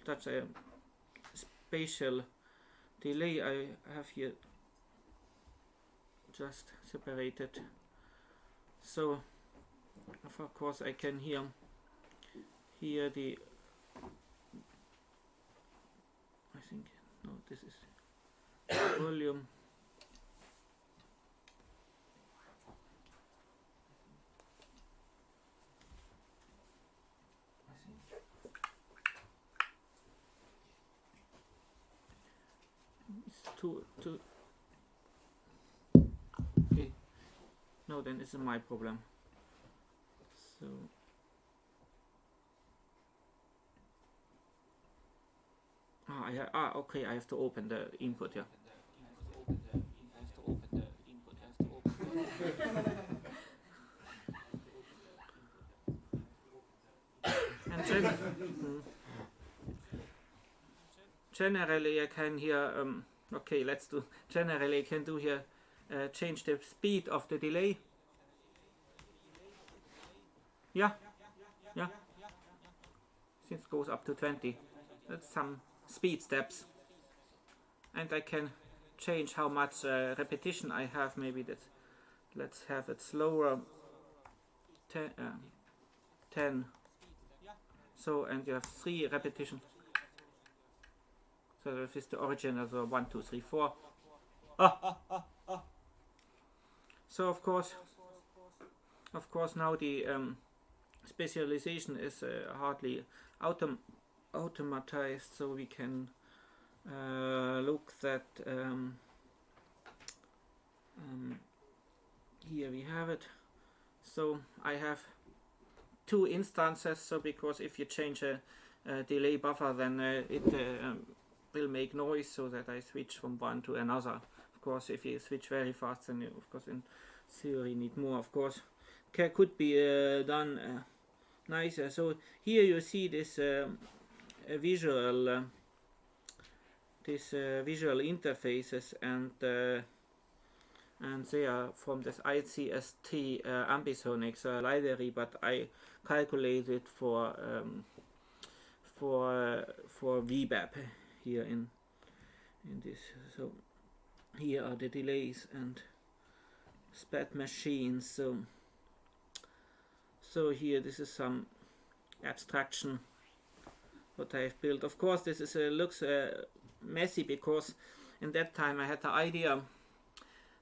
That's a spatial delay I have here just separated. So of course I can hear the, I think, no, this is volume. It's okay. No, then this is my problem. So okay, I have to open the input, yeah. And generally I can hear, okay, let's do, generally I can do here, change the speed of the delay. Yeah, since it goes up to 20. That's some speed steps. And I can change how much repetition I have. Maybe that, let's have it slower. 10. So, and you have 3 repetitions. So this is the original, so 1, 2, 3, 4. So of course now the specialization is hardly automatized, so we can look that here we have it. So I have 2 instances, so because if you change a delay buffer, then it will make noise, so that I switch from one to another. Of course, if you switch very fast, then you, of course, in theory need more. Of course, could be done nicer. So here you see this visual interfaces, and they are from this ICST ambisonics library, but I calculated for VBAP here in this. So here are the delays and SPAT machines. So here this is some abstraction what I have built. Of course this is looks messy, because in that time I had the idea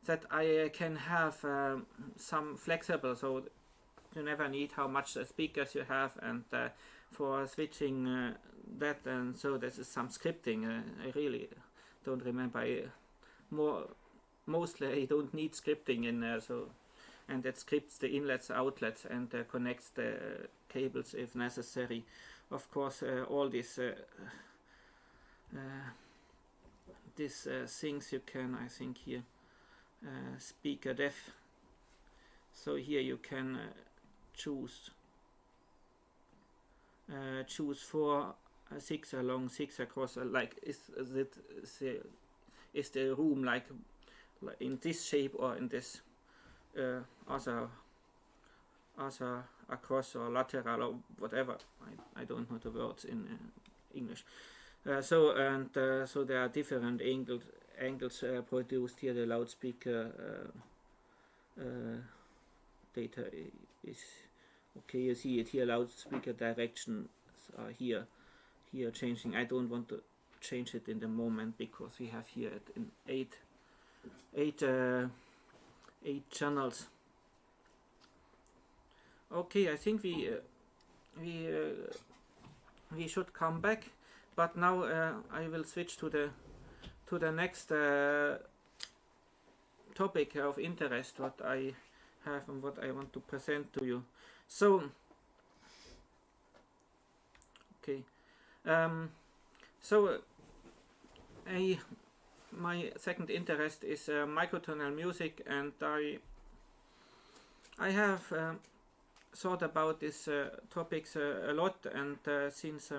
that I can have some flexible, so you never need how much speakers you have, and for switching that, and so this is some scripting. I really don't remember. Mostly I don't need scripting in there, so, and it scripts the inlets, outlets, and connects the cables if necessary. Of course, all these things you can, I think here, speaker def. So here you can choose 4, 6 along, 6 across. Like is the room like in this shape or in this other across or lateral or whatever. I don't know the words in English. So there are different angles produced here. The loudspeaker data is okay. You see it here, loudspeaker directions are here changing. I don't want to change it in the moment because we have here in eight channels. Okay, I think we should come back, but now I will switch to the next topic of interest what I have and what I want to present to you. So okay, my second interest is microtonal music, and I have thought about these topics a lot, and since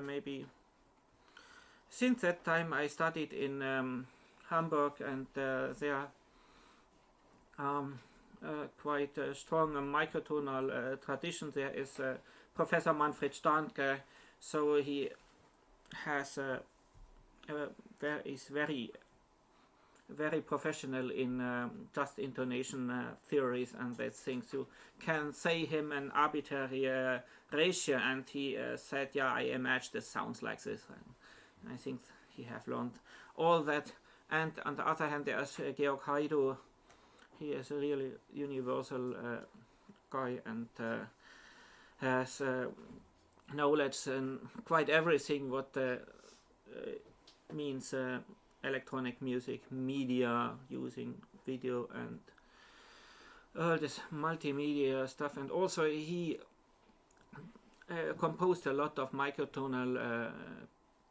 that time I studied in Hamburg, and there quite a strong microtonal tradition. There is Professor Manfred Starnke, so he has is very professional in just intonation theories and that things. You can say him an arbitrary ratio, and he said, yeah, I imagine this sounds like this. And I think he have learned all that. And on the other hand, there's Georg Heido. He is a really universal guy, and has knowledge in quite everything what means electronic music, media, using video and all this multimedia stuff. And also he composed a lot of microtonal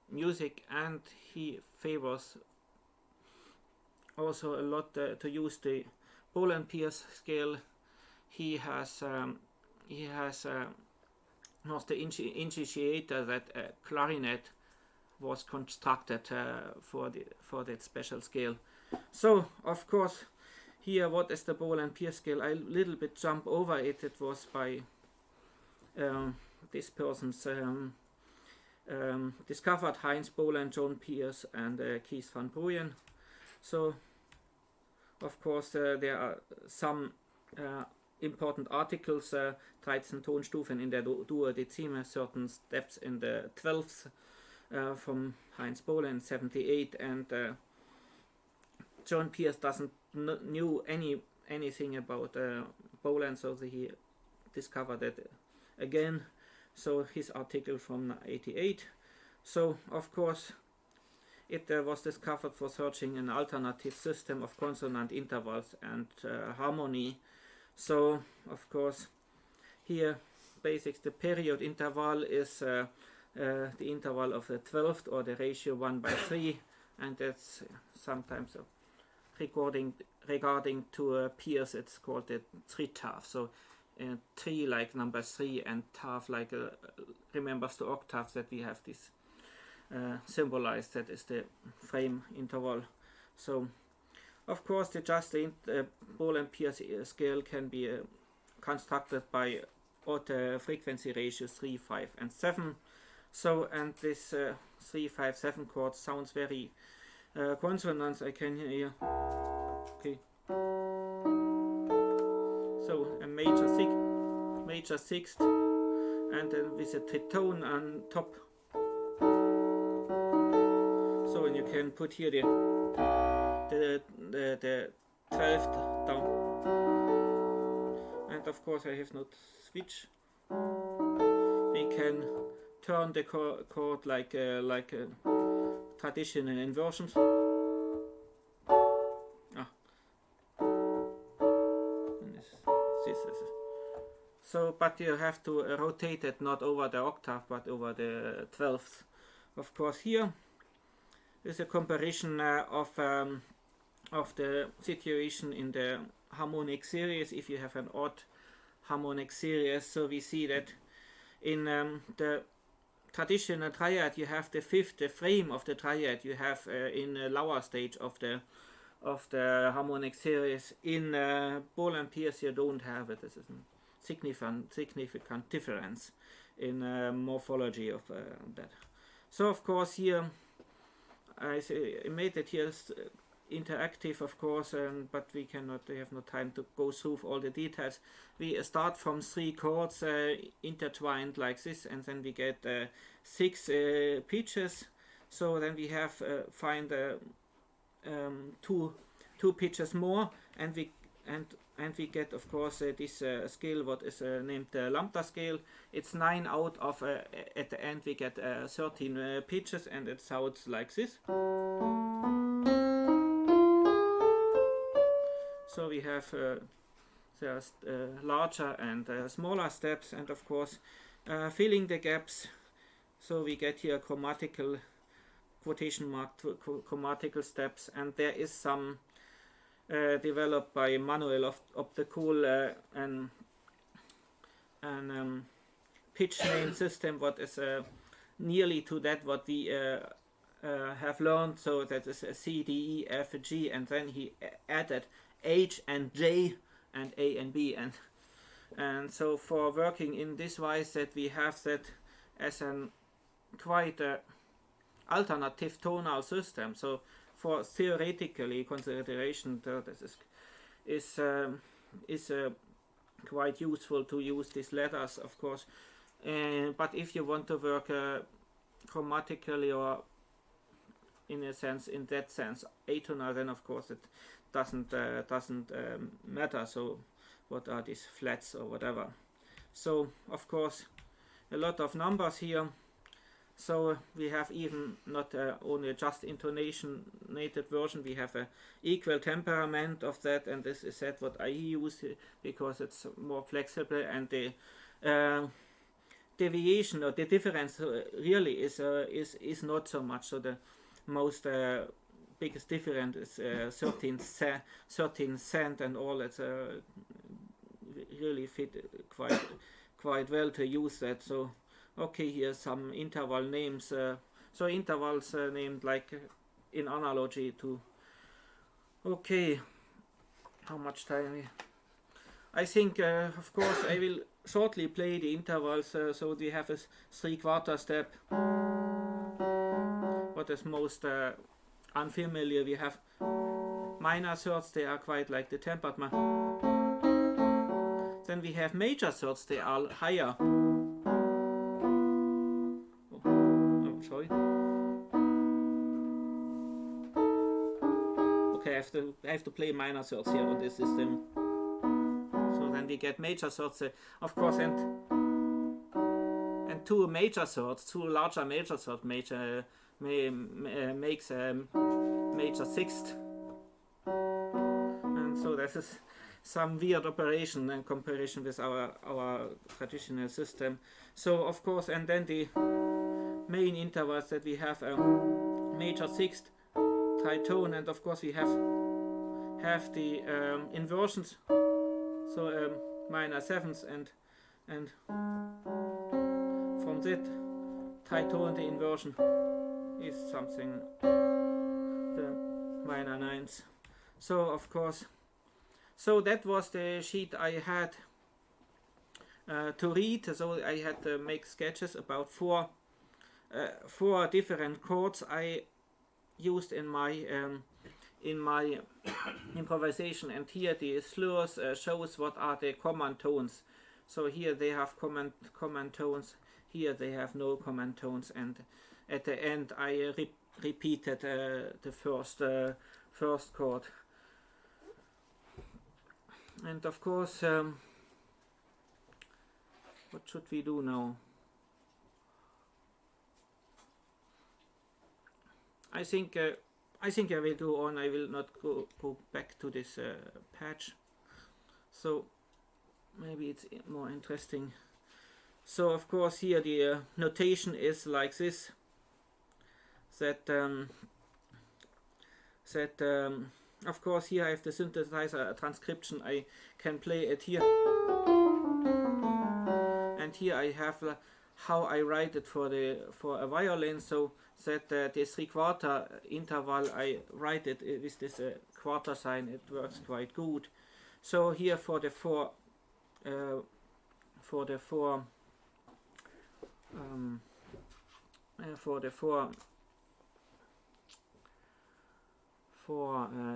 music, and he favors also a lot to use the Bohlen-Pierce scale. He was the initiator that clarinet was constructed for that special scale. So of course here, what is the Bohlen-Pierce scale? I little bit jump over it. It was by this person's discovered Heinz Bohlen, John Pierce, and Keith van Brooyen. So of course there are some important articles, 13 Tonstufen in der Duodecime, certain steps in the 12th from Heinz Bohlen 78, and John Pierce doesn't knew anything about Bohlen, so he discovered it again. So his article from 88. So of course it was discovered for searching an alternative system of consonant intervals and harmony. So of course here basics, the period interval is the interval of the 12th, or the ratio 1/3, and that's sometimes regarding to Pierce it's called the tritaf. So 3 like number 3, and taf like remembers the octaves that we have this symbolized, that is the frame interval. So of course the Bohlen-Pierce scale can be constructed by odd frequency ratios 3, 5 and 7. So, and this 3, 5, 7 chord sounds very consonants. I can hear. Okay. So a major sixth, and then with a tritone on top. So, and you can put here the 12th down. And of course I have not switch. We can turn the chord like traditional inversions. So, but you have to rotate it not over the octave but over the 12th. Of course, here is a comparison of the situation in the harmonic series. If you have an odd harmonic series, so we see that in the traditional triad you have the fifth, the frame of the triad you have in a lower stage of the harmonic series. In Bohlen-Pierce you don't have it. This is a significant difference in morphology of that. So of course here I made it here interactive, of course, but we have no time to go through all the details. We start from 3 chords intertwined like this, and then we get 6 pitches. So then we have find 2 pitches more, and we get, of course, this scale what is named the lambda scale. It's 9 out of at the end we get 13 pitches, and it sounds like this. So we have there's larger and smaller steps, and of course filling the gaps. So we get here chromatical, quotation mark, chromatical steps, and there is some developed by Manuel optical and pitch name system what is nearly to that what we have learned. So that is a C, D, E, F, G, and then he added H and J and A and B, and so for working in this wise that we have that as an quite alternative tonal system. So for theoretically consideration, this is quite useful to use these letters, of course. But if you want to work chromatically or in a sense, in that sense, atonal, then of course it doesn't matter. So what are these flats or whatever? So of course a lot of numbers here. So we have even not only just intonated version, we have a equal temperament of that, and this is that what I use because it's more flexible, and the deviation or the difference really is not so much. So the most biggest difference is 13 cent and all. It's really fit quite well to use that. So okay, here's some interval names. So intervals named like in analogy to. Okay, how much time? I think, of course, I will shortly play the intervals. So we have a 3/4 step. What is most unfamiliar? We have minor thirds. They are quite like the tempered. Then we have major thirds. They are higher. Sorry. Okay, I have to play minor thirds here on this system. So then we get major thirds, of course, and 2 major thirds, 2 larger major thirds, makes a major sixth, and so this is some weird operation in comparison with our traditional system. So of course, and then the main intervals that we have a major sixth, tritone, and of course we have the inversions. So minor sevenths and from that tritone the inversion is something the minor ninths. So of course, so that was the sheet I had to read. So I had to make sketches about 4 different chords I used in my improvisation, and here the slurs shows what are the common tones. So here they have common tones, here they have no common tones, and at the end I repeated the first chord. And of course, what should we do now? I think I will go on. I will not go back to this patch. So maybe it's more interesting. So of course here the notation is like this. That of course here I have the synthesizer transcription. I can play it here, and here I have how I write it for a violin. So that the 3/4 interval I write it with this quarter sign. It works quite good. So here for the four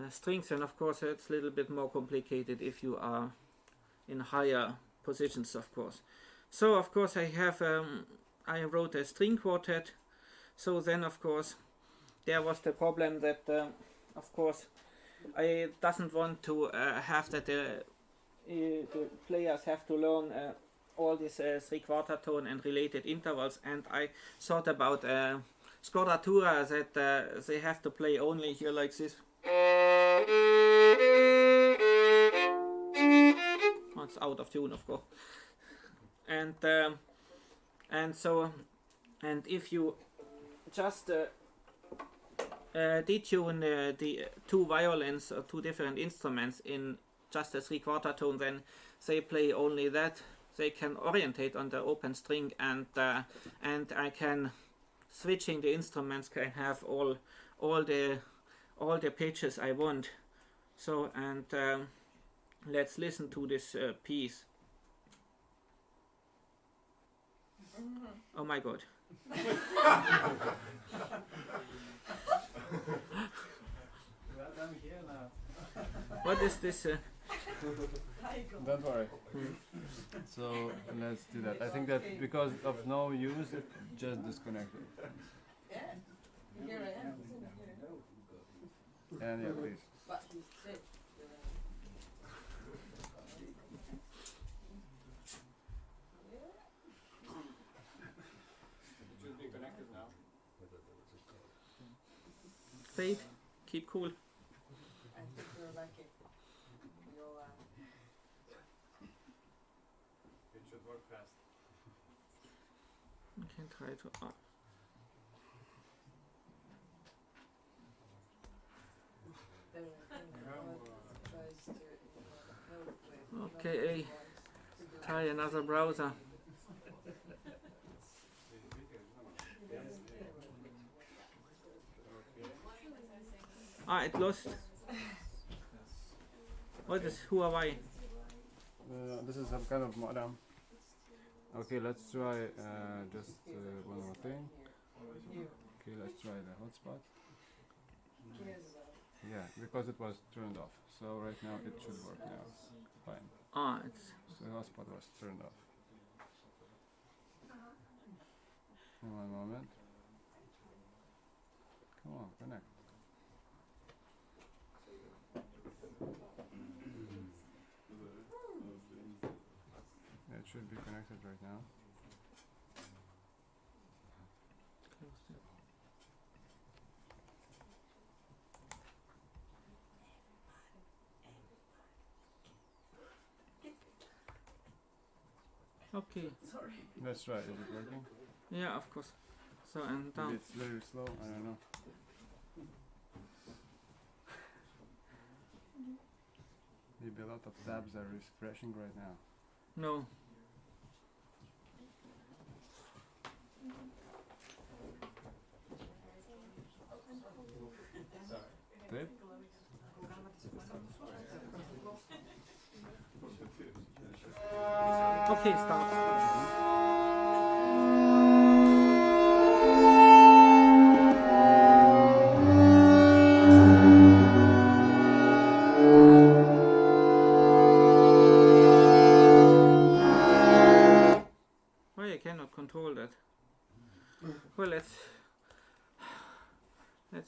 strings, and of course it's a little bit more complicated if you are in higher positions, of course. So of course I wrote a string quartet. So then of course there was the problem that of course I doesn't want to have that the players have to learn all these three-quarter tone and related intervals, and I thought about scordatura that they have to play only here like this. Oh, it's out of tune, of course. And if you just detune the two violins or two different instruments in just a three-quarter tone, then they play only that. They can orientate on the open string, and I can, switching the instruments, can have all the pitches I want. So, and let's listen to this piece. Oh my God. What is this? Don't worry. So let's do that. I think that because of no use, it just disconnected. Yeah, here I am. And yeah, please. But he's sick. Should be connected now. Wait, keep cool. I think you're lucky. You'll, It should work fast. You can try to. Okay, try another browser. It lost. What is Huawei? This is some kind of modem. Okay, let's try just one more thing. Okay, let's try the hotspot. Yeah, because it was turned off. So right now it should work now. Fine. It's. So the hotspot was turned off. In one moment. Come on, connect. Yeah, it should be connected right now. Okay. sorry. Let's try. Is it working? Yeah, of course. So and Maybe down. it's very slow. I don't know. Maybe a lot of tabs are refreshing right now. No. Tape? Okay, start. Why I cannot control that? Well, let's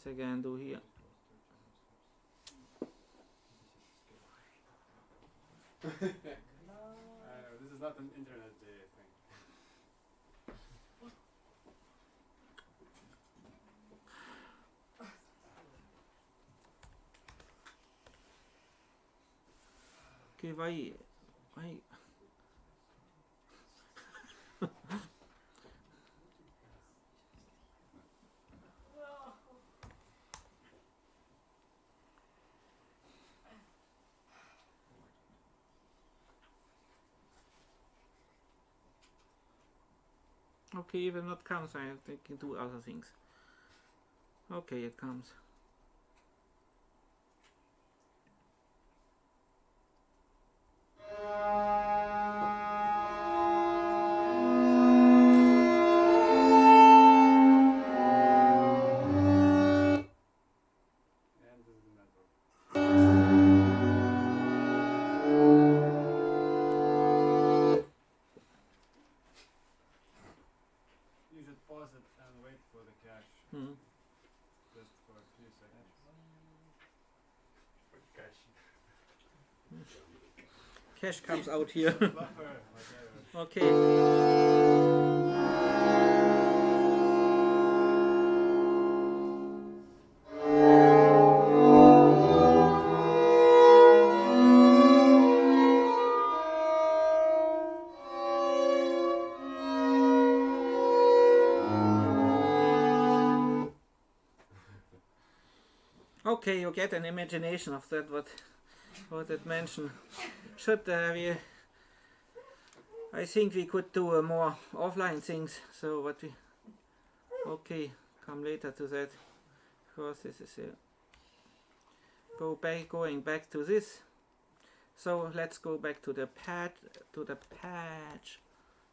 again do here. This is not an internet thing. Okay, why? Okay, even not comes, I can do other things. Okay, it comes. And this is the pause it and wait for the cache Hmm. just for a few seconds. Cache comes out here. Buffer, whatever. Okay. Okay, you get an imagination of that. What it mentioned. Should we? I think we could do more offline things. So what we? Okay, come later to that. Because this is going back to this. So let's go back to the patch.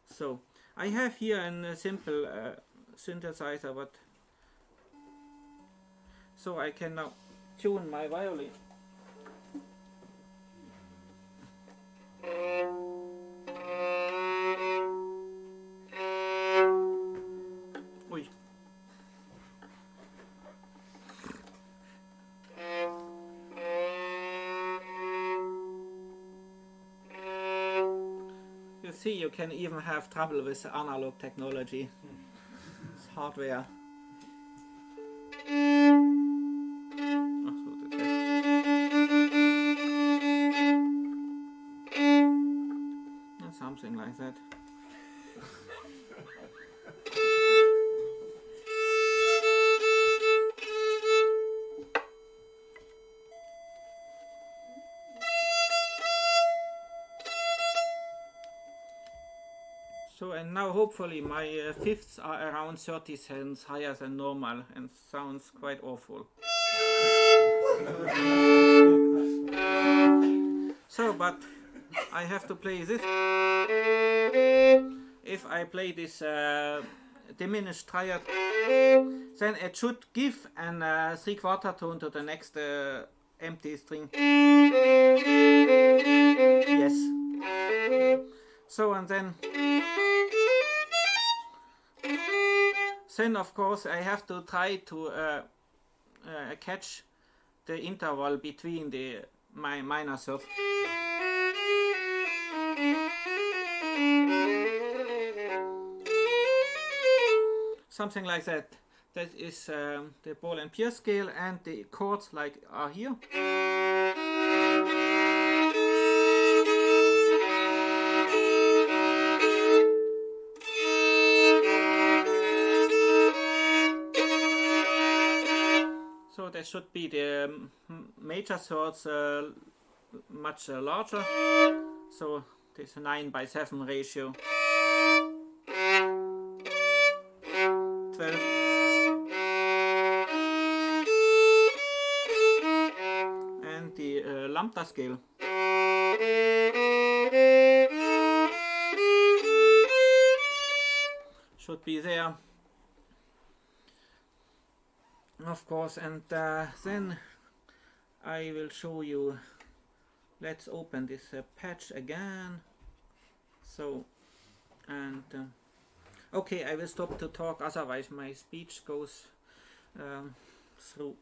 So I have here a simple synthesizer. So I can now tune my violin. Ui. You see, you can even have trouble with analog technology. It's hardware. Something like that. So and now hopefully my fifths are around 30 cents higher than normal and sounds quite awful. So but I have to play this. If I play this diminished triad, then it should give an 3/4 tone to the next empty string. Yes. So and then of course I have to try to catch the interval between my minor third. Something like that. That is the ball and pierce scale, and the chords like are here. So that should be the major thirds much larger. So this 9/7 ratio. 12. And the lambda scale. Should be there. Of course, and then I will show you. Let's open this patch again. So, and okay, I will stop to talk, otherwise my speech goes through.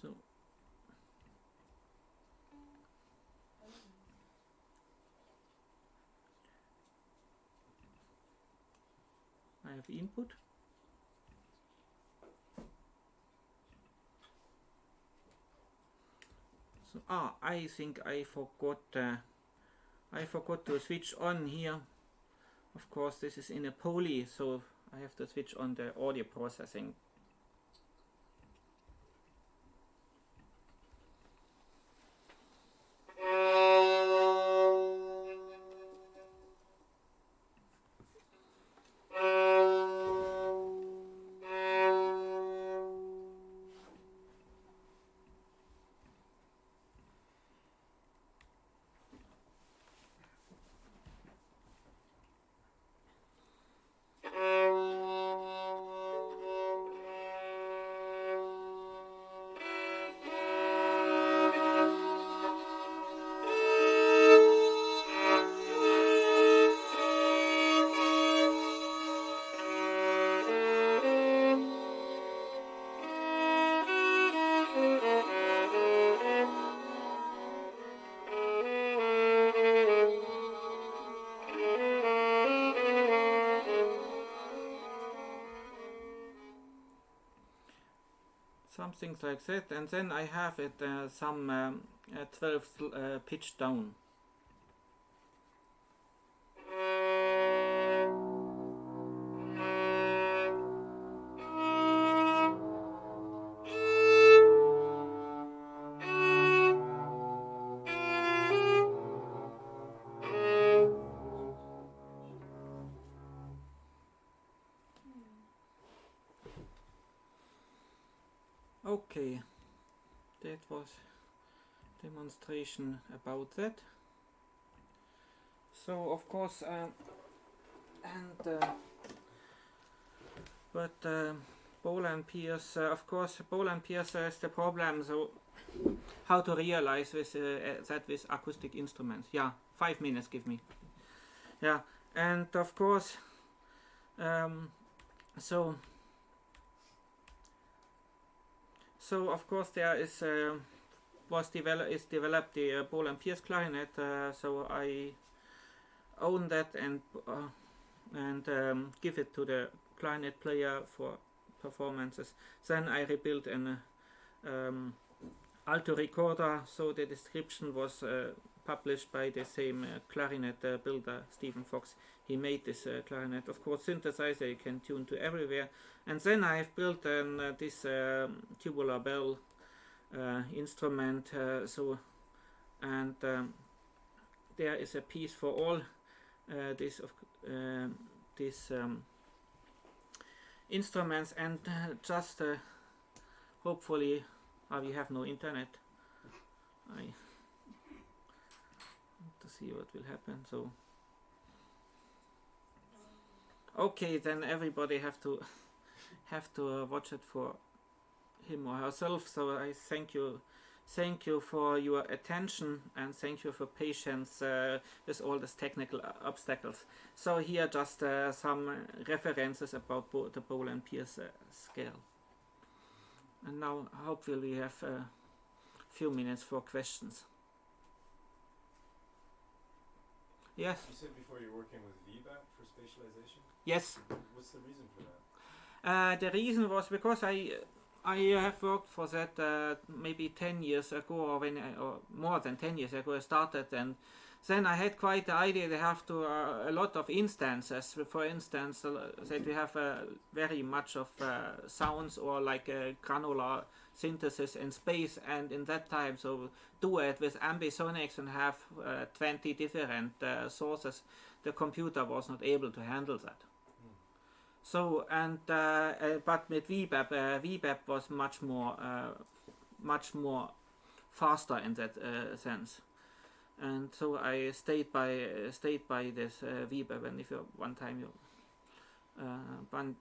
So I have input. So I think I forgot to switch on here. Of course, this is in a poly, so I have to switch on the audio processing. something like that, and then I have it some 12th pitch down. Okay, that was demonstration about that. So of course, Bowler and Pierce, of course, Bowler and Pierce has the problem. So how to realize with that with acoustic instruments? Yeah, 5 minutes, give me. Yeah, and of course, So of course there is developed the Bowler and Pierce clarinet. So I own that and give it to the clarinet player for performances. Then I rebuilt an alto recorder. So the description was published by the same clarinet builder, Stephen Fox. He made this clarinet. Of course, synthesizer you can tune to everywhere. And then I've built this tubular bell instrument. There is a piece for all these instruments, and just hopefully we have no internet. I want to see what will happen. So okay, then everybody have to watch it for him or herself. So I thank you for your attention, and thank you for patience with all these technical obstacles. So here just some references about the Bowler and Pierce scale. And now hopefully we have a few minutes for questions. Yes? You said before you're working with VBAP for spatialization? Yes. What's the reason for that? The reason was because I have worked for that maybe 10 years ago, or more than 10 years ago I started, and then I had quite the idea they have to a lot of instances. For instance, that we have very much of sounds or like a granular synthesis in space, and in that time, so do it with ambisonics and have 20 different sources. The computer was not able to handle that. So but with VBAP was much more faster in that sense, and so I stayed by this VBAP. And if you one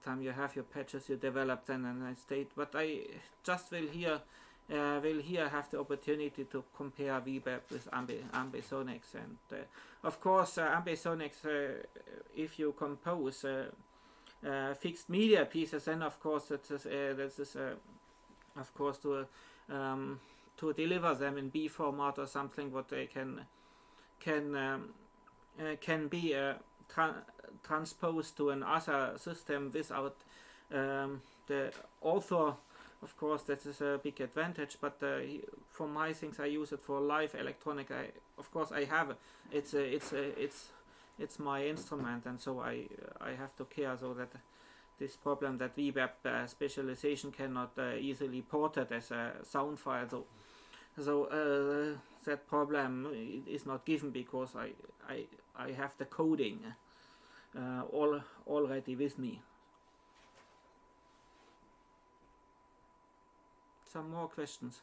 time you have your patches you develop, then and I stayed. But I just will here have the opportunity to compare VBAP with ambisonics, and of course ambisonics. If you compose fixed media pieces, then of course that is of course to deliver them in B format or something what they can be transposed to another system without the author. Of course that is a big advantage, but for my things I use it for live electronic. Of course I have it's my instrument, and so I have to care so that this problem that VBAP specialization cannot easily port it as a sound file. So that problem is not given because I have the coding already with me. Some more questions?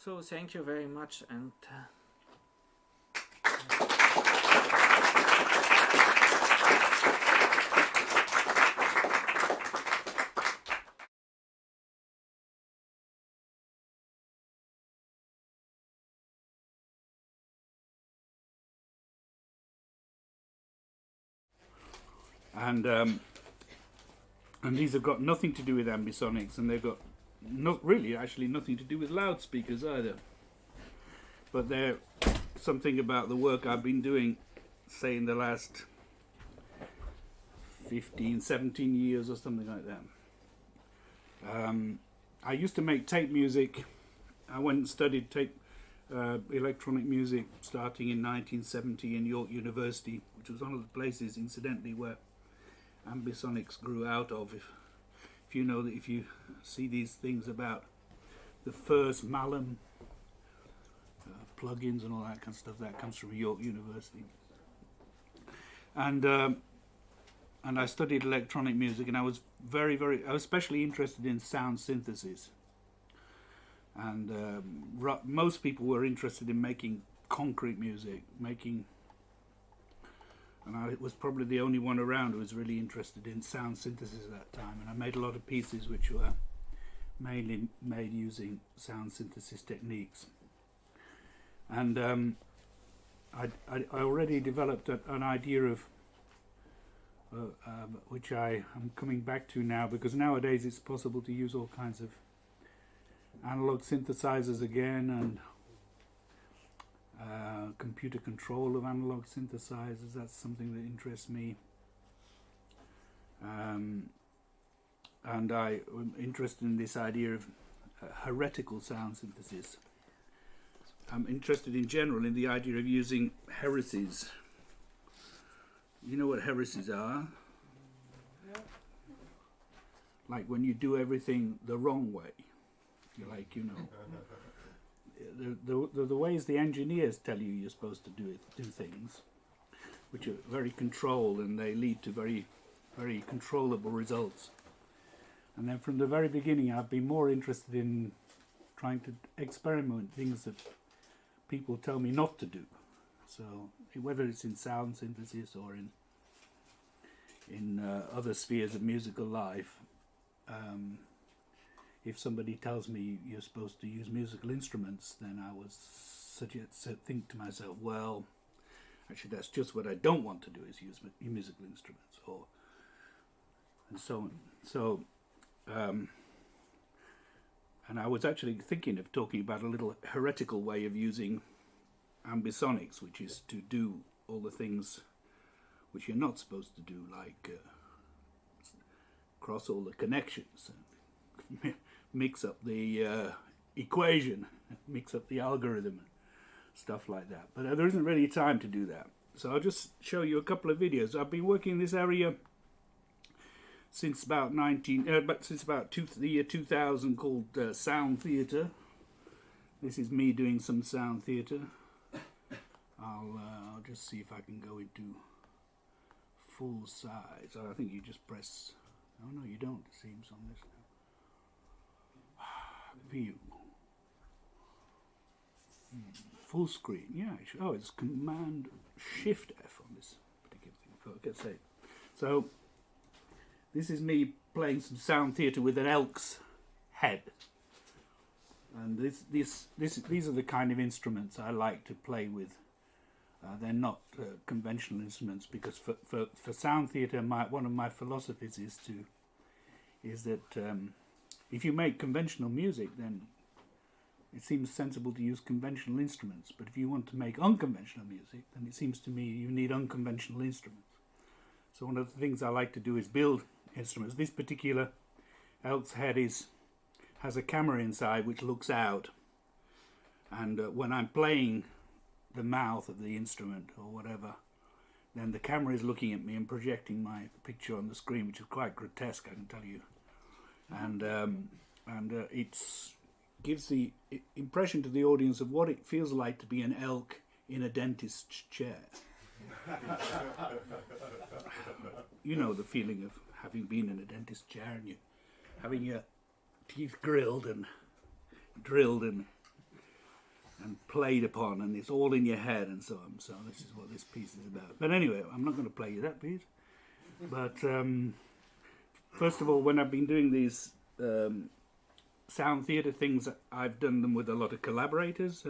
So thank you very much, and these have got nothing to do with ambisonics, and they've got actually nothing to do with loudspeakers either. But they're something about the work I've been doing, say in the last 15, 17 years or something like that. I used to make tape music. I went and studied tape electronic music starting in 1970 in York University, which was one of the places, incidentally, where ambisonics grew out of. If you know that, if you see these things about the first Malum plugins and all that kind of stuff, that comes from York University. And I studied electronic music, and I was I was especially interested in sound synthesis. And most people were interested in making concrete music, and I was probably the only one around who was really interested in sound synthesis at that time. And I made a lot of pieces which were mainly made using sound synthesis techniques. And I already developed an idea of which I am coming back to now, because nowadays it's possible to use all kinds of analog synthesizers again, and computer control of analog synthesizers. That's something that interests me. And I'm interested in this idea of heretical sound synthesis. I'm interested in general in the idea of using heresies. You know what heresies are? Like when you do everything the wrong way. Like, you know, the ways the engineers tell you you're supposed to do things, which are very controlled, and they lead to very, very controllable results. And then from the very beginning, I've been more interested in trying to experiment things that people tell me not to do. So whether it's in sound synthesis or in other spheres of musical life, if somebody tells me you're supposed to use musical instruments, then I would think to myself, well, actually that's just what I don't want to do, is use musical instruments, and so on. So, and I was actually thinking of talking about a little heretical way of using ambisonics, which is to do all the things which you're not supposed to do, like cross all the connections, and mix up the equation, mix up the algorithm, and stuff like that. But there isn't really time to do that. So I'll just show you a couple of videos. I've been working in this area since about the year 2000, called sound theatre. This is me doing some sound theatre. I'll just see if I can go into full size. I think you just press. Oh no, you don't. It seems on this now. View. Full screen. Yeah. Oh, it's Command Shift F on this particular thing. Okay, say. So this is me playing some sound theatre with an elk's head. And these are the kind of instruments I like to play with. They're not conventional instruments, because for sound theatre, one of my philosophies is that if you make conventional music, then it seems sensible to use conventional instruments. But if you want to make unconventional music, then it seems to me you need unconventional instruments. So one of the things I like to do is build instruments. This particular elk's head has a camera inside which looks out, and when I'm playing the mouth of the instrument or whatever, then the camera is looking at me and projecting my picture on the screen, which is quite grotesque, I can tell you. And it gives the impression to the audience of what it feels like to be an elk in a dentist's chair. You know the feeling of having been in a dentist's chair and you having your teeth grilled and drilled and played upon, and it's all in your head and so on. So this is what this piece is about. But anyway, I'm not going to play you that piece. But first of all, when I've been doing these sound theatre things, I've done them with a lot of collaborators,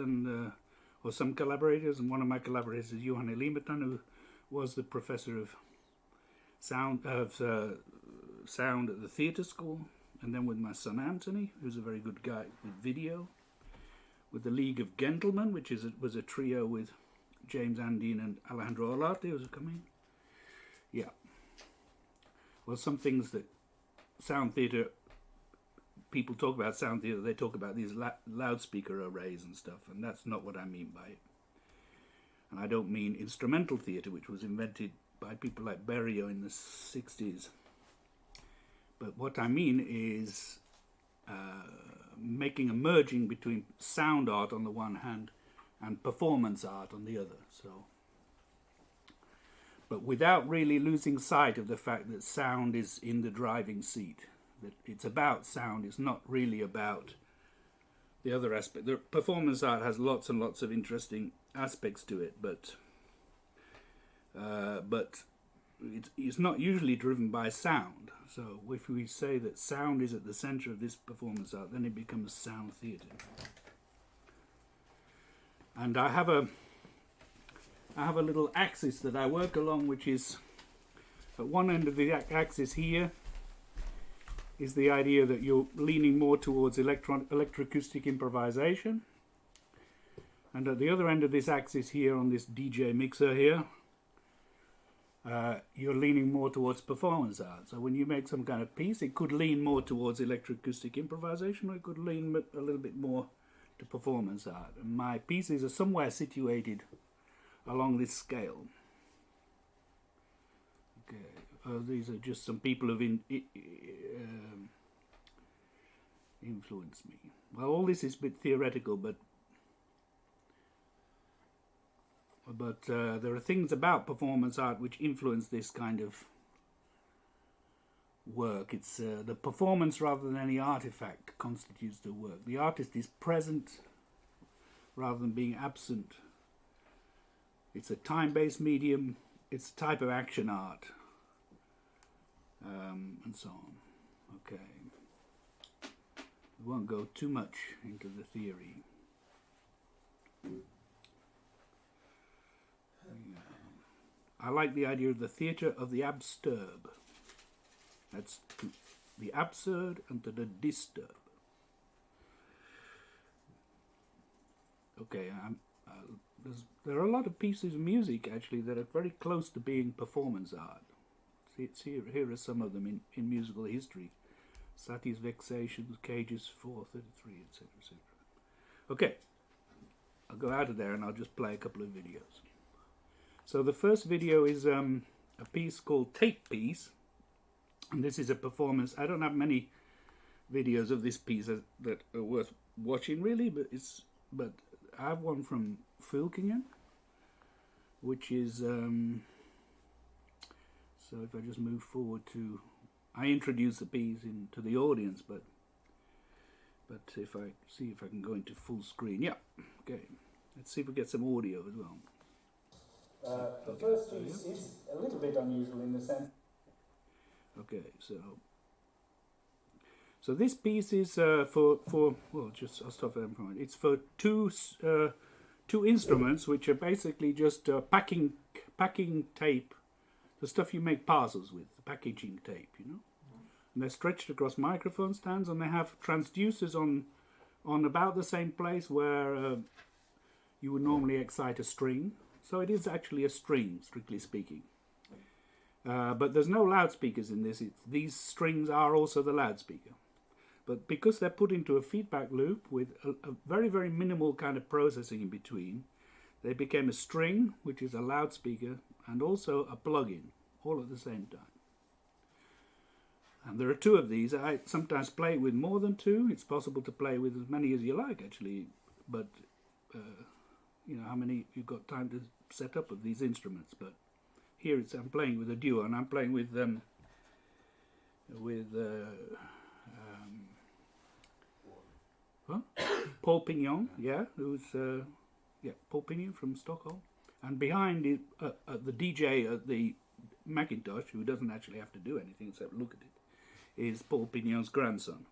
or some collaborators, and one of my collaborators is Johan Elimatan, who was the professor of sound at the theatre school, and then with my son Anthony, who's a very good guy with video, with the League of Gentlemen, which was a trio with James Andine and Alejandro Olarte, who's coming. Yeah. well, some things that sound theatre, people talk about sound theatre, they talk about these loudspeaker arrays and stuff, and that's not what I mean by it. And I don't mean instrumental theatre, which was invented by people like Berio in the 60s. But what I mean is making a merging between sound art on the one hand and performance art on the other. So, but without really losing sight of the fact that sound is in the driving seat. That it's about sound, it's not really about the other aspect. The performance art has lots and lots of interesting aspects to it, but it's not usually driven by sound. So if we say that sound is at the center of this performance art, then it becomes sound theatre. And I have a little axis that I work along, which is at one end of the axis here is the idea that you're leaning more towards electroacoustic improvisation, and at the other end of this axis here on this DJ mixer here, you're leaning more towards performance art. So when you make some kind of piece, it could lean more towards electroacoustic improvisation, or it could lean a little bit more to performance art. And my pieces are somewhere situated along this scale. Okay, these are just some people who've influenced me. Well, all this is a bit theoretical, but there are things about performance art which influence this kind of work. It's the performance rather than any artifact constitutes the work. The artist is present rather than being absent. It's a time-based medium. It's a type of action art, and so on. Okay. We won't go too much into the theory. I like the idea of the theatre of the absurd. That's the absurd and the disturb. Okay, there are a lot of pieces of music actually that are very close to being performance art. Here are some of them in musical history. Satie's Vexations, Cages 433, etc., etc. Okay, I'll go out of there and I'll just play a couple of videos. So the first video is a piece called Tape Piece, and this is a performance. I don't have many videos of this piece that are worth watching really, but I have one from Vilnius, which is so if I just move forward to, I introduce the piece to the audience, but if I see if I can go into full screen, yeah, okay. Let's see if we get some audio as well. The first piece is a little bit unusual in the sense. Okay, so this piece is for well, just I'll stop there from it. It's for two instruments which are basically just packing tape, the stuff you make parcels with, the packaging tape, you know. And they're stretched across microphone stands, and they have transducers on about the same place where you would normally excite a string. So it is actually a string, strictly speaking. But there's no loudspeakers in this. These strings are also the loudspeaker. But because they're put into a feedback loop with a very, very minimal kind of processing in between, they became a string, which is a loudspeaker, and also a plug-in, all at the same time. And there are two of these. I sometimes play with more than two. It's possible to play with as many as you like, actually. But you know how many you've got time to set up of these instruments. But here I'm playing with a duo, and I'm playing with Paul Pignon, who's Paul Pignon from Stockholm, and behind it, the DJ at the Macintosh, who doesn't actually have to do anything except look at it, is Paul Pignon's grandson.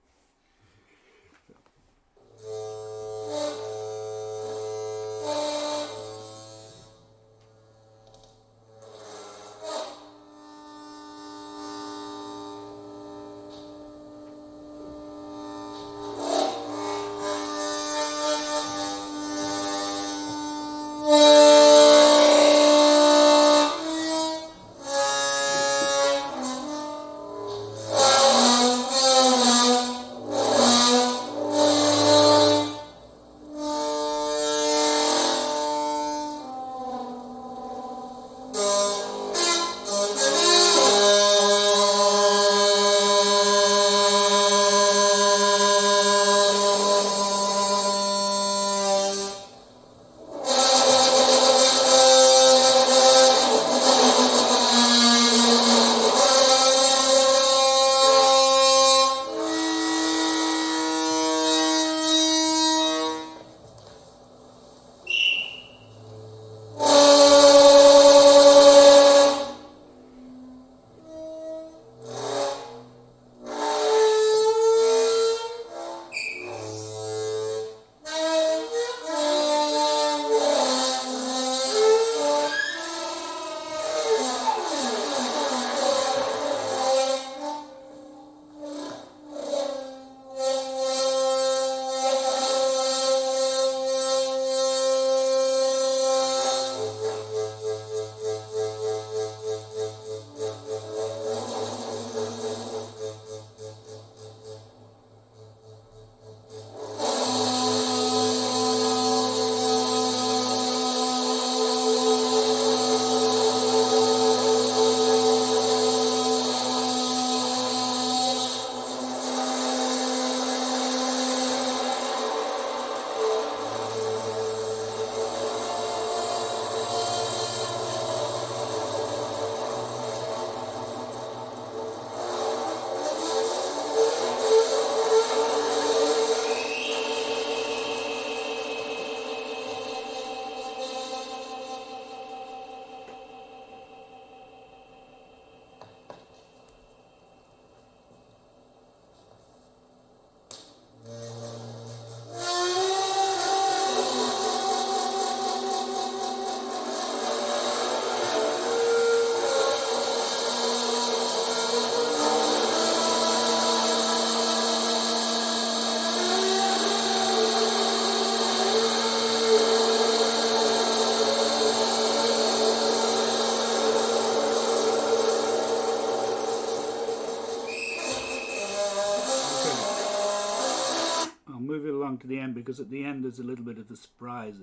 to the end, because at the end there's a little bit of the surprise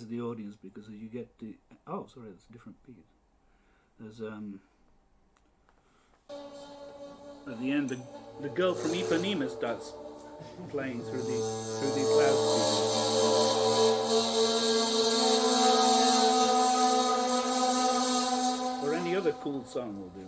of the audience, because you get the that's a different piece. There's at the end the girl from Ipanema starts playing through these loudspeakers. Or any other cool song will do.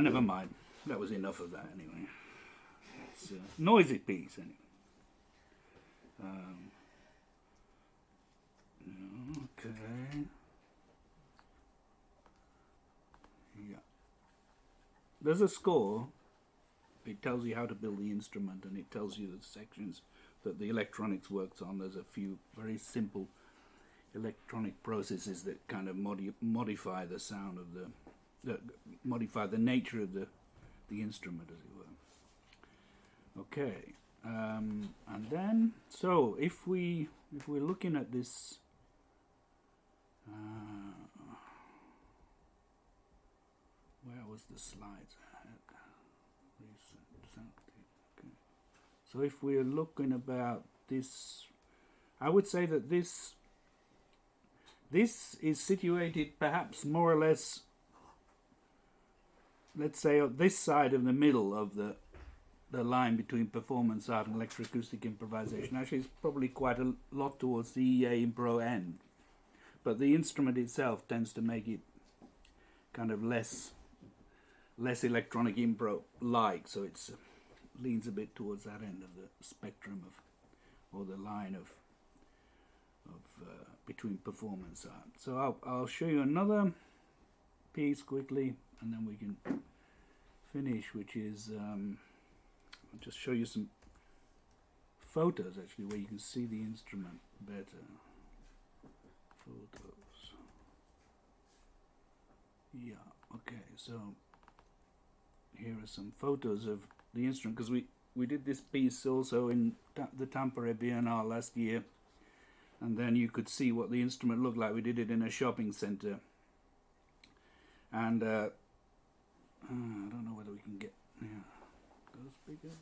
Never mind. That was enough of that anyway. It's a noisy piece anyway. Okay. Yeah. There's a score. It tells you how to build the instrument, and it tells you the sections that the electronics works on. There's a few very simple electronic processes that kind of modify the sound of modify the nature of the instrument, as it were. Okay, and then so if we're looking at this, where was the slides I had? Okay. So if we're looking about this, I would say that this is situated perhaps more or less, let's say, on this side of the middle of the line between performance art and electroacoustic improvisation. Actually, it's probably quite a lot towards the EA Impro end, but the instrument itself tends to make it kind of less electronic impro like, so it's leans a bit towards that end of the spectrum or the line of between performance art. So I'll show you another piece quickly, and then we can finish, which is I'll just show you some photos actually where you can see the instrument better. Photos. Yeah, okay, so here are some photos of the instrument, because we did this piece also in the Tampere Biennale last year, and then you could see what the instrument looked like. We did it in a shopping center, and I don't know whether we can get those bigger.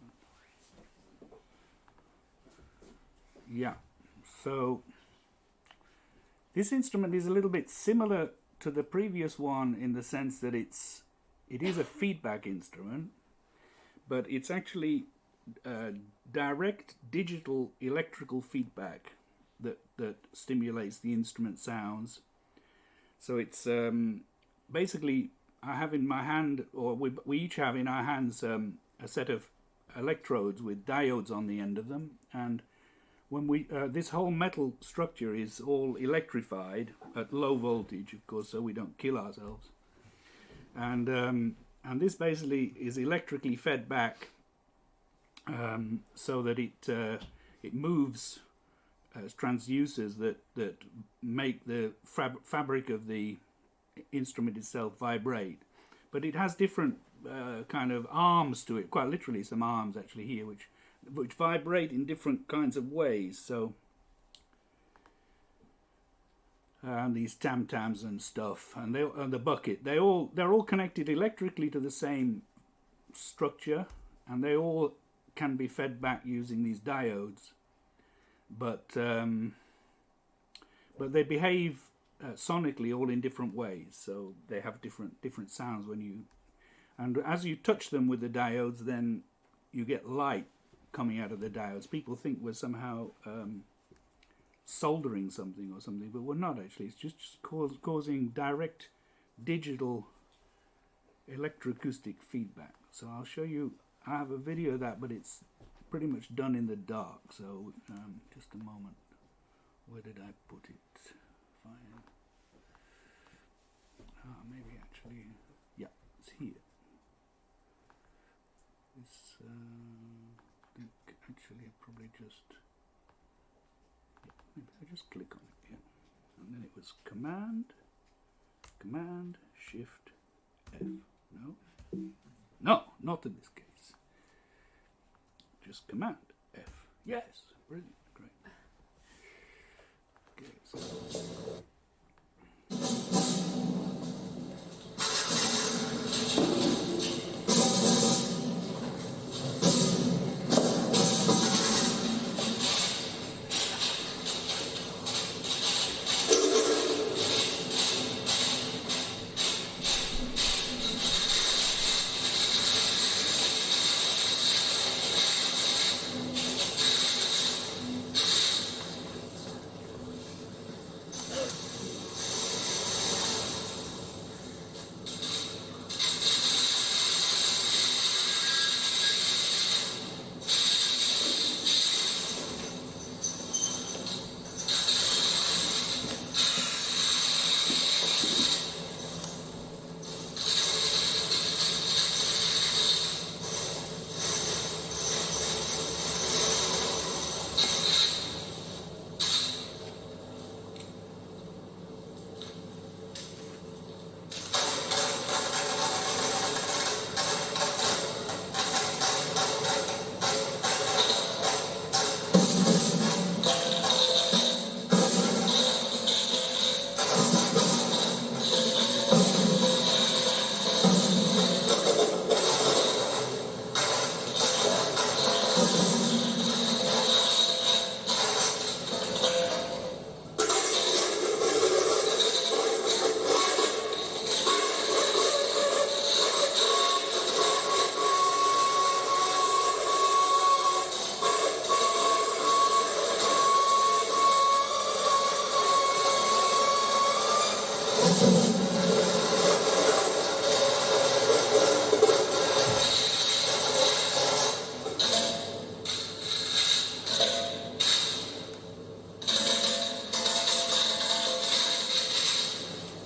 Yeah, so this instrument is a little bit similar to the previous one in the sense that it is a feedback instrument, but it's actually direct digital electrical feedback that stimulates the instrument sounds. So it's basically, I have in my hand, or we each have in our hands a set of electrodes with diodes on the end of them, and when we this whole metal structure is all electrified at low voltage, of course, so we don't kill ourselves, and this basically is electrically fed back, so that it moves as transducers that make the fabric of the instrument itself vibrate. But it has different kind of arms to it, quite literally some arms actually here, which vibrate in different kinds of ways. So these tam-tams and stuff, and the bucket, they're all connected electrically to the same structure, and they all can be fed back using these diodes, but they behave sonically all in different ways, so they have different sounds and as you touch them with the diodes, then you get light coming out of the diodes. People think we're somehow soldering something or something, but we're not actually. It's just causing direct digital electroacoustic feedback. So I'll show you. I have a video of that, but it's pretty much done in the dark. So just a moment. Where did I put it? Fine. Maybe actually, yeah, it's here. This link actually I probably just, yeah, maybe I just click on it, yeah. And then it was Command, Shift, F. No, not in this case. Just Command, F. Yes, brilliant, great. Okay, so.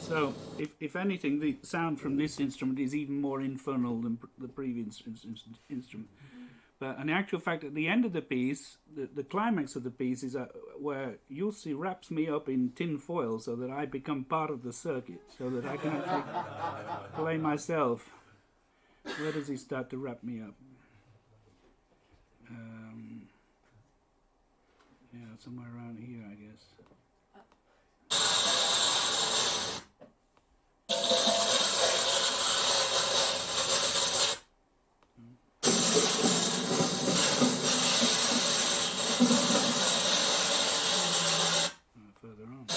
So, if anything, the sound from this instrument is even more infernal than the previous instrument. But in actual fact, at the end of the piece, the climax of the piece is where Jussi wraps me up in tin foil so that I become part of the circuit, so that I can actually play myself. Where does he start to wrap me up? Yeah, somewhere around here, I guess. Further on.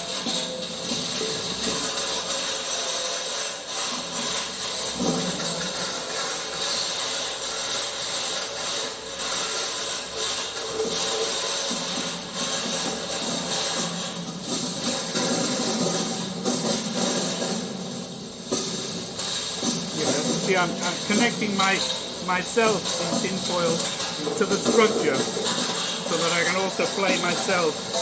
See, I'm connecting myself in tinfoil to the structure so that I can also play myself.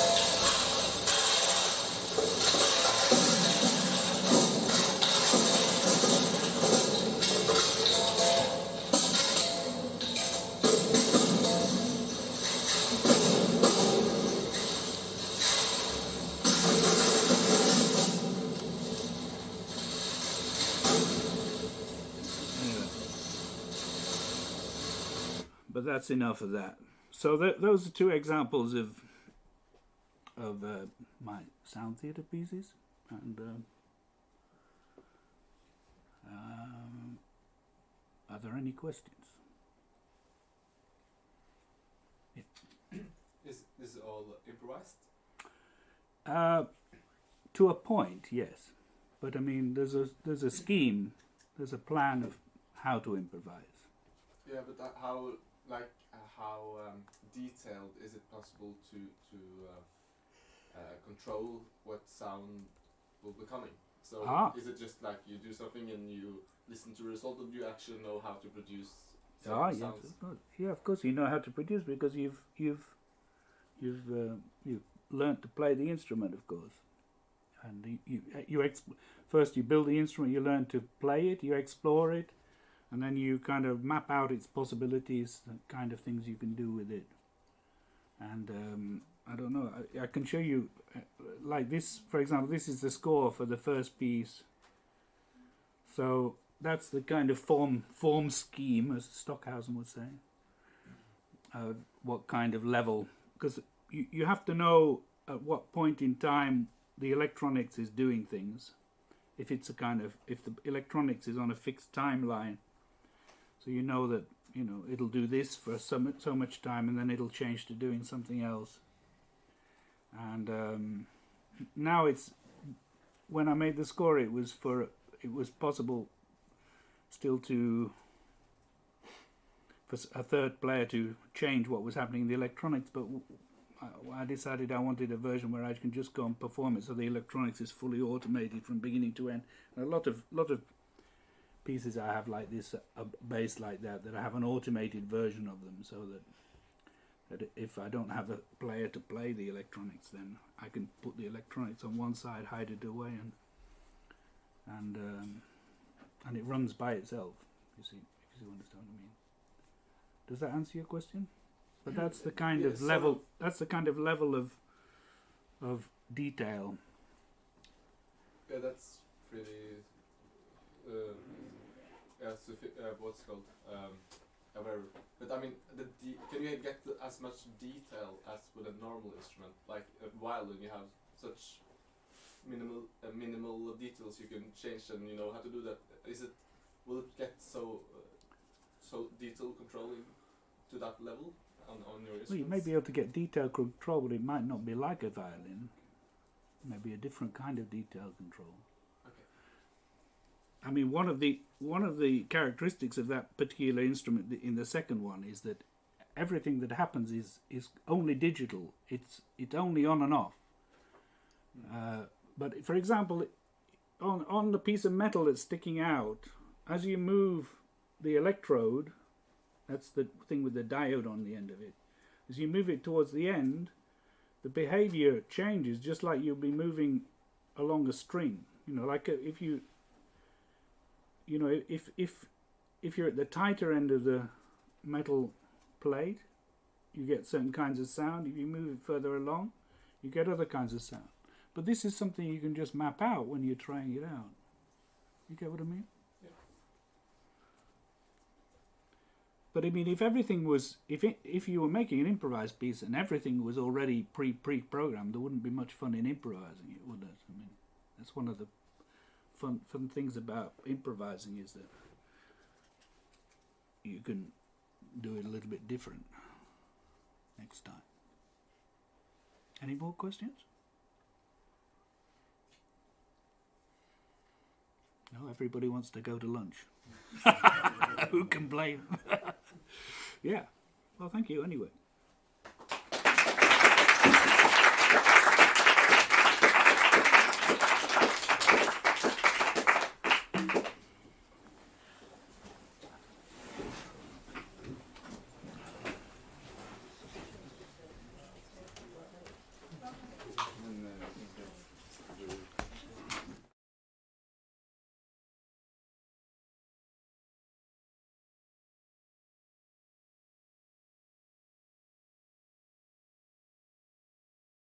But that's enough of that. So those are two examples of my sound theatre pieces, and are there any questions? Yeah. Is this all improvised? To a point, yes. But I mean, there's a scheme, there's a plan of how to improvise. Yeah, but how detailed is it possible to control what sound will be coming. So is it just like you do something and you listen to the result, or do you actually know how to produce sounds? Yes, of course. Yeah, of course you know how to produce because you've learnt to play the instrument, of course. And first you build the instrument, you learn to play it, you explore it, and then you kind of map out its possibilities, the kind of things you can do with it. And I don't know, I can show you, like this, for example, this is the score for the first piece. So that's the kind of form scheme, as Stockhausen would say. What kind of level, because you have to know at what point in time the electronics is doing things. If it's if the electronics is on a fixed timeline, so you know that it'll do this for so much time, and then it'll change to doing something else. And now when I made the score, it was possible still for a third player to change what was happening in the electronics, but I decided I wanted a version where I can just go and perform it, so the electronics is fully automated from beginning to end. And a lot of pieces I have like this, a bass like that I have an automated version of them, so that if I don't have a player to play the electronics, then I can put the electronics on one side, hide it away, and it runs by itself. You see, if you understand what I mean. Does that answer your question? But that's the kind of level. That's the kind of level of detail. Yeah, that's pretty. What's it called? Aware. But I mean, can you get as much detail as with a normal instrument? Like a violin, you have such minimal details you can change, and you know how to do that. Will it get so detail controlling to that level on your instruments? Well, you may be able to get detail control, but it might not be like a violin. It may be a different kind of detail control. Okay. I mean, one of the characteristics of that particular instrument in the second one is that everything that happens is only digital. It's only on and off. But for example, on the piece of metal that's sticking out, as you move the electrode, that's the thing with the diode on the end of it, as you move it towards the end, the behavior changes just like you'll be moving along a string. Like if you're at the tighter end of the metal plate, you get certain kinds of sound. If you move it further along, you get other kinds of sound. But this is something you can just map out when you're trying it out. You get what I mean? Yeah. But I mean, if everything was, if you were making an improvised piece and everything was already pre-programmed, there wouldn't be much fun in improvising it, would it? I mean, that's one of the fun things about improvising, is that you can do it a little bit different next time. Any more questions? No, everybody wants to go to lunch. Who can blame? Yeah. Well, thank you anyway.